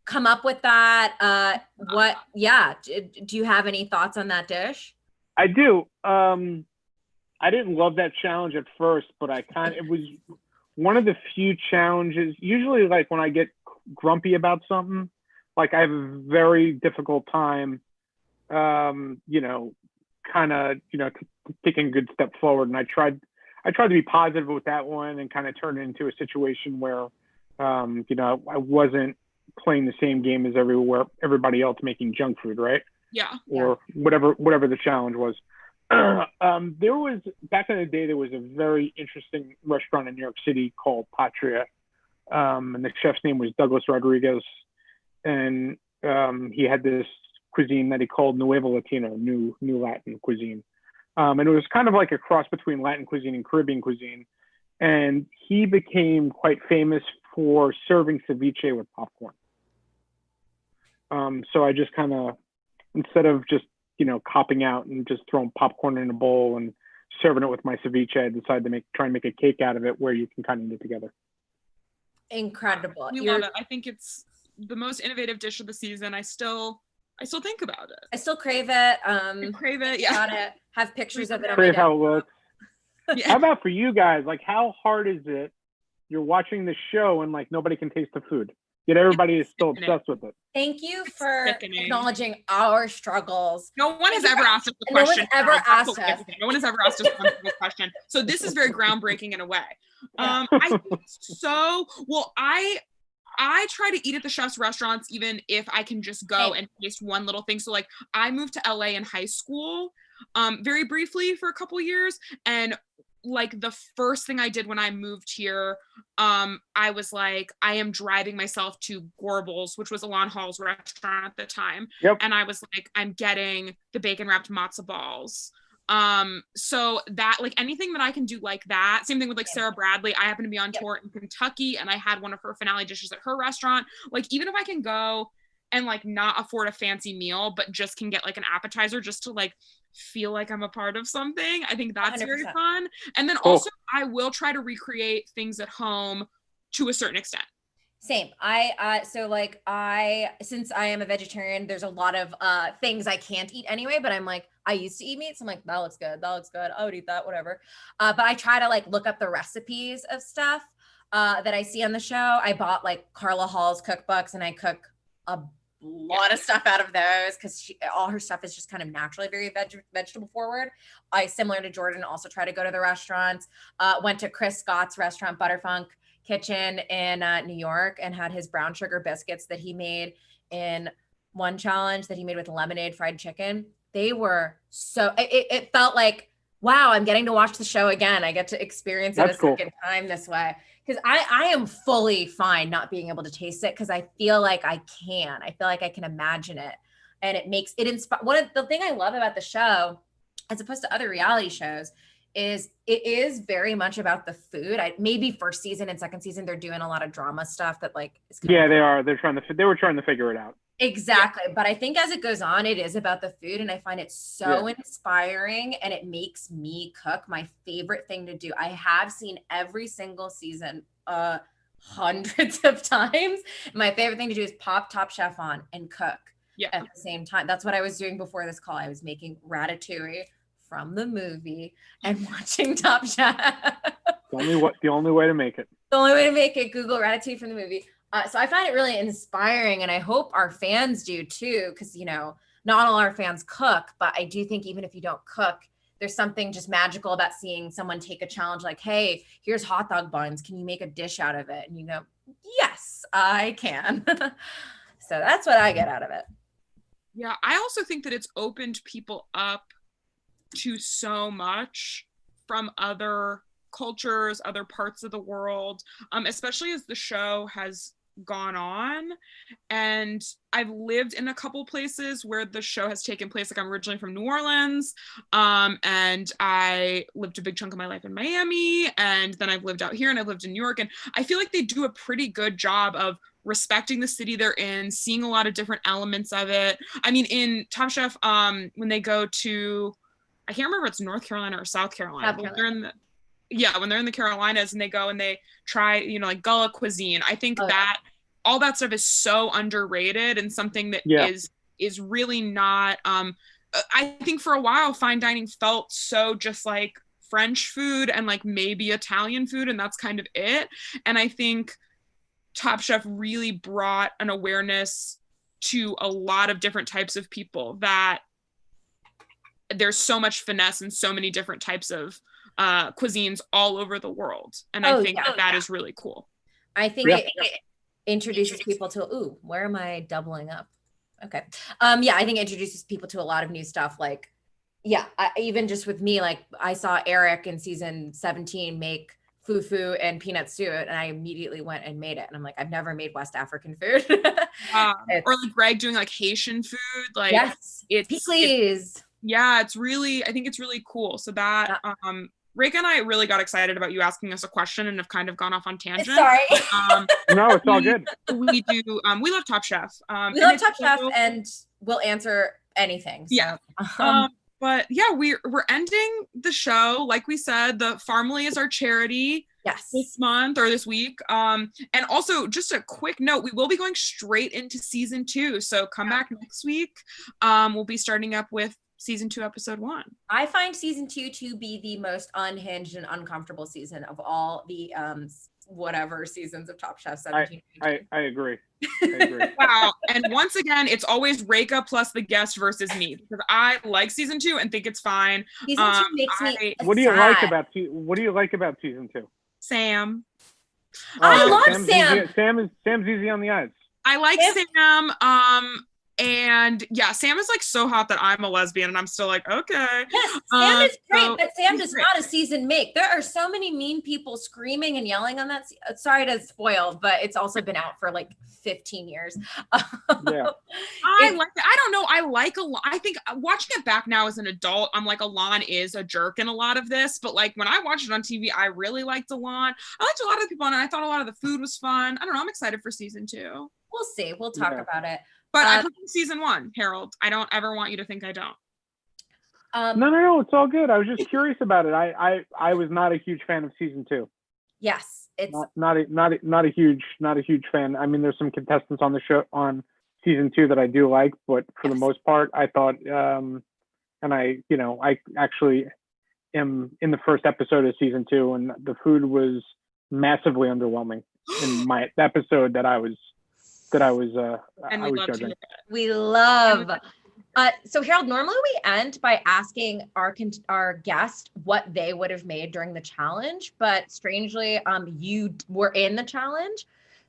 come up with that? What? Yeah, do you have any thoughts on that dish? I do. I didn't love that challenge at first, but it was one of the few challenges. Usually, like when I get grumpy about something, like I have a very difficult time, taking a good step forward. And I tried to be positive with that one and kind of turn it into a situation where, I wasn't playing the same game as everybody else making junk food, right? Yeah. Or whatever the challenge was. There was, back in the day, there was a very interesting restaurant in New York City called Puree. And the chef's name was Douglas Rodriguez. And he had this cuisine that he called Nuevo Latino, new Latin cuisine. And it was kind of like a cross between Latin cuisine and Caribbean cuisine. And he became quite famous for serving ceviche with popcorn. So I just kind of, instead of just copping out and just throwing popcorn in a bowl and serving it with my ceviche, I decided to try and make a cake out of it where you can kind of eat it together. Incredible. We love it. I think it's the most innovative dish of the season. I still think about it. I still crave it. Crave it. Yeah. Got it. Have pictures of it. Crave how it looks. Yeah. How about for you guys? Like, how hard is it? You're watching the show and like nobody can taste the food, yet everybody is still obsessed with it. Thank you for acknowledging our struggles. No one has ever asked us the question. No one has ever asked us a question. So this is very groundbreaking in a way. I think so. Well, I try to eat at the chef's restaurants, even if I can just go and taste one little thing. So like I moved to LA in high school, very briefly for a couple years. And like the first thing I did when I moved here, I was like, I am driving myself to Gorbals, which was Alon Hall's restaurant at the time. Yep. And I was like, I'm getting the bacon wrapped matzo balls. So that, like, anything that I can do like that. Same thing with like Sarah Bradley. I happened to be on tour in Kentucky and I had one of her finale dishes at her restaurant. Like, even if I can go and like not afford a fancy meal, but just can get like an appetizer just to like feel like I'm a part of something, I think that's 100%. Very fun. And then also I will try to recreate things at home to a certain extent. Same. Since I am a vegetarian, there's a lot of things I can't eat anyway, but I'm like, I used to eat meat. So I'm like, that looks good. I would eat that, whatever. But I try to like look up the recipes of stuff that I see on the show. I bought like Carla Hall's cookbooks and I cook a lot of stuff out of those because all her stuff is just kind of naturally very vegetable forward. I, similar to Jordan, also try to go to the restaurants. Went to Chris Scott's restaurant, Butterfunk Kitchen in New York, and had his brown sugar biscuits that he made in one challenge that he made with lemonade fried chicken. They were so, it felt like, wow, I'm getting to watch the show again. I get to experience it second time this way. Because I am fully fine not being able to taste it because I feel like I can. I feel like I can imagine it. And it makes it inspire. The thing I love about the show, as opposed to other reality shows, is it is very much about the food. Maybe first season and second season, they're doing a lot of drama stuff that like is they are. They were trying to figure it out. Exactly. Yeah. But I think as it goes on, it is about the food. And I find it so inspiring, and it makes me cook my favorite thing to do. I have seen every single season hundreds of times. My favorite thing to do is pop Top Chef on and cook at the same time. That's what I was doing before this call. I was making ratatouille from the movie and watching Top Chef. The only way to make it. The only way to make it, Google Ratatouille from the movie. So I find it really inspiring, and I hope our fans do too, because, you know, not all our fans cook, but I do think even if you don't cook, there's something just magical about seeing someone take a challenge like, hey, here's hot dog buns. Can you make a dish out of it? And you go, yes, I can. So that's what I get out of it. Yeah, I also think that it's opened people up to so much from other cultures, other parts of the world, especially as the show has gone on. And I've lived in a couple places where the show has taken place. Like, I'm originally from New Orleans, and I lived a big chunk of my life in Miami, and then I've lived out here, and I've lived in New York, and I feel like they do a pretty good job of respecting the city they're in, seeing a lot of different elements of it. I mean, in Top Chef, when they go to, I can't remember if it's North Carolina or South Carolina. When they're in the Carolinas and they go and they try, you know, like Gullah cuisine. I think that all that stuff is so underrated and something that is really not, I think for a while, fine dining felt so just like French food and like maybe Italian food, and that's kind of it. And I think Top Chef really brought an awareness to a lot of different types of people, that there's so much finesse and so many different types of cuisines all over the world. And I think that is really cool. I think it introduces people to, where am I doubling up? Okay. I think it introduces people to a lot of new stuff. Like, even just with me, like I saw Eric in season 17 make fufu and peanut stew, and I immediately went and made it. And I'm like, I've never made West African food. Or like Greg doing like Haitian food. Like, pickles. It's really, I think it's really cool. So that, Reka and I really got excited about you asking us a question and have kind of gone off on tangent. Sorry. No, it's all good. We love Top Chef. We love Top Chef, and we'll answer anything. So. Yeah. But yeah, we're ending the show. Like we said, the Farmly is our charity. Yes. This month or this week. And also just a quick note, we will be going straight into season 2. So come back next week. We'll be starting up with season 2, episode 1. I find season 2 to be the most unhinged and uncomfortable season of all the whatever seasons of Top Chef 17. I agree. Wow. And once again, it's always Reka plus the guest versus me, because I like season 2 and think it's fine. Season 2 makes me What do you like about season 2? Sam. I love Sam. Sam's easy on the eyes. I like Sam. And yeah, Sam is like so hot that I'm a lesbian, and I'm still like, okay. Yes, Sam is great, but Sam does not a season make. There are so many mean people screaming and yelling on that. Sorry to spoil, but it's also been out for like 15 years. Yeah. I like it. I don't know. I like Alon. I think watching it back now as an adult, I'm like, Alon is a jerk in a lot of this, but like when I watched it on TV, I really liked Alon. I liked a lot of the people, and I thought a lot of the food was fun. I don't know. I'm excited for season 2. We'll see. We'll talk about it. But I put in season 1, Harold. I don't ever want you to think I don't. No, it's all good. I was just curious about it. I was not a huge fan of season 2. Yes, it's not a huge fan. I mean, there's some contestants on the show on season 2 that I do like, but for the most part, I thought, and I actually am in the first episode of season 2, and the food was massively underwhelming in my episode that I was judging. We love. So Harold, normally we end by asking our guest what they would have made during the challenge, but strangely, you were in the challenge.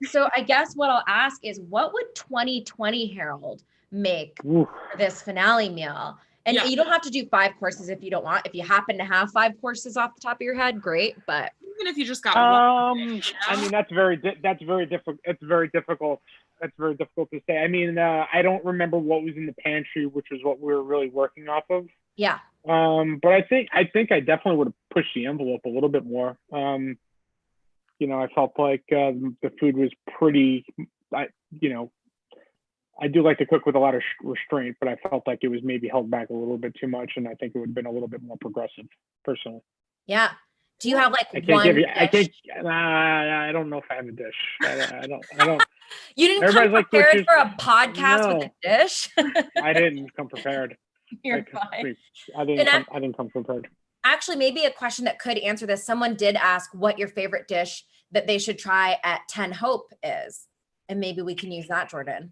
So I guess what I'll ask is, what would 2020 Harold make for this finale meal? And you don't have to do 5 courses if you don't want. If you happen to have 5 courses off the top of your head, great. But even if you just got one, I mean, that's very difficult. It's very difficult. That's very difficult to say. I mean, I don't remember what was in the pantry, which is what we were really working off of. Yeah. But I think I definitely would have pushed the envelope a little bit more. I felt like the food was pretty. I do like to cook with a lot of restraint, but I felt like it was maybe held back a little bit too much, and I think it would have been a little bit more progressive, personally. Yeah. Do you have like I don't know if I have a dish. I don't. You didn't come prepared for a podcast with a dish? I didn't come prepared. You're fine. I didn't come prepared. Actually, maybe a question that could answer this. Someone did ask what your favorite dish that they should try at 10 Hope is. And maybe we can use that, Jordan.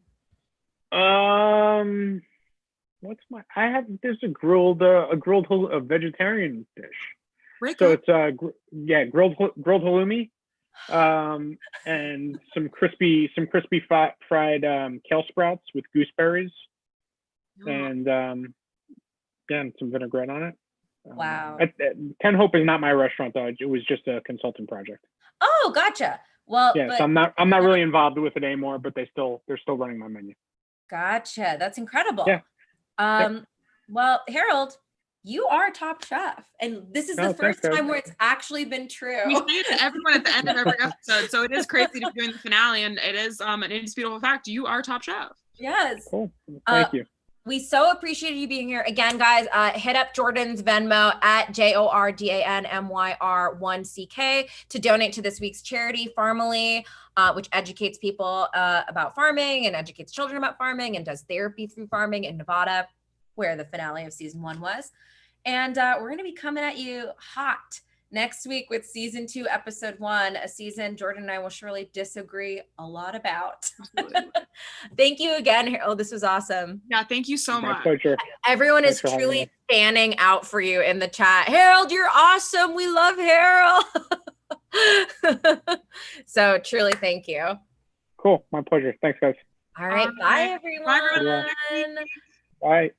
There's a vegetarian dish. Break So up. it's grilled halloumi, and some crispy fried kale sprouts with gooseberries, and and some vinaigrette on it. Wow. 10 Hope is not my restaurant though. It was just a consulting project. Oh, gotcha. Well, Yeah, but, so I'm not really involved with it anymore, but they're still running my menu. gotcha. That's incredible. Yeah. Well, Harold, you are top chef. And this is the first time where it's actually been true. We say it to everyone at the end of every episode. So it is crazy to be doing the finale, and it is an indisputable fact. You are top chef. Yes. Cool. Thank you. We so appreciated you being here. Again, guys, hit up Jordan's Venmo at JORDANMYR1CK to donate to this week's charity, Farmily, which educates people about farming and educates children about farming and does therapy through farming in Nevada, where the finale of season 1 was. And we're going to be coming at you hot next week with season 2, episode 1, a season Jordan and I will surely disagree a lot about. Thank you again, Harold. This was awesome. Yeah, thank you so much. My pleasure. Everyone is truly fanning out for you in the chat. Harold, you're awesome. We love Harold. So truly, thank you. Cool. My pleasure. Thanks, guys. All right. Bye, everyone. Bye, everyone. Bye.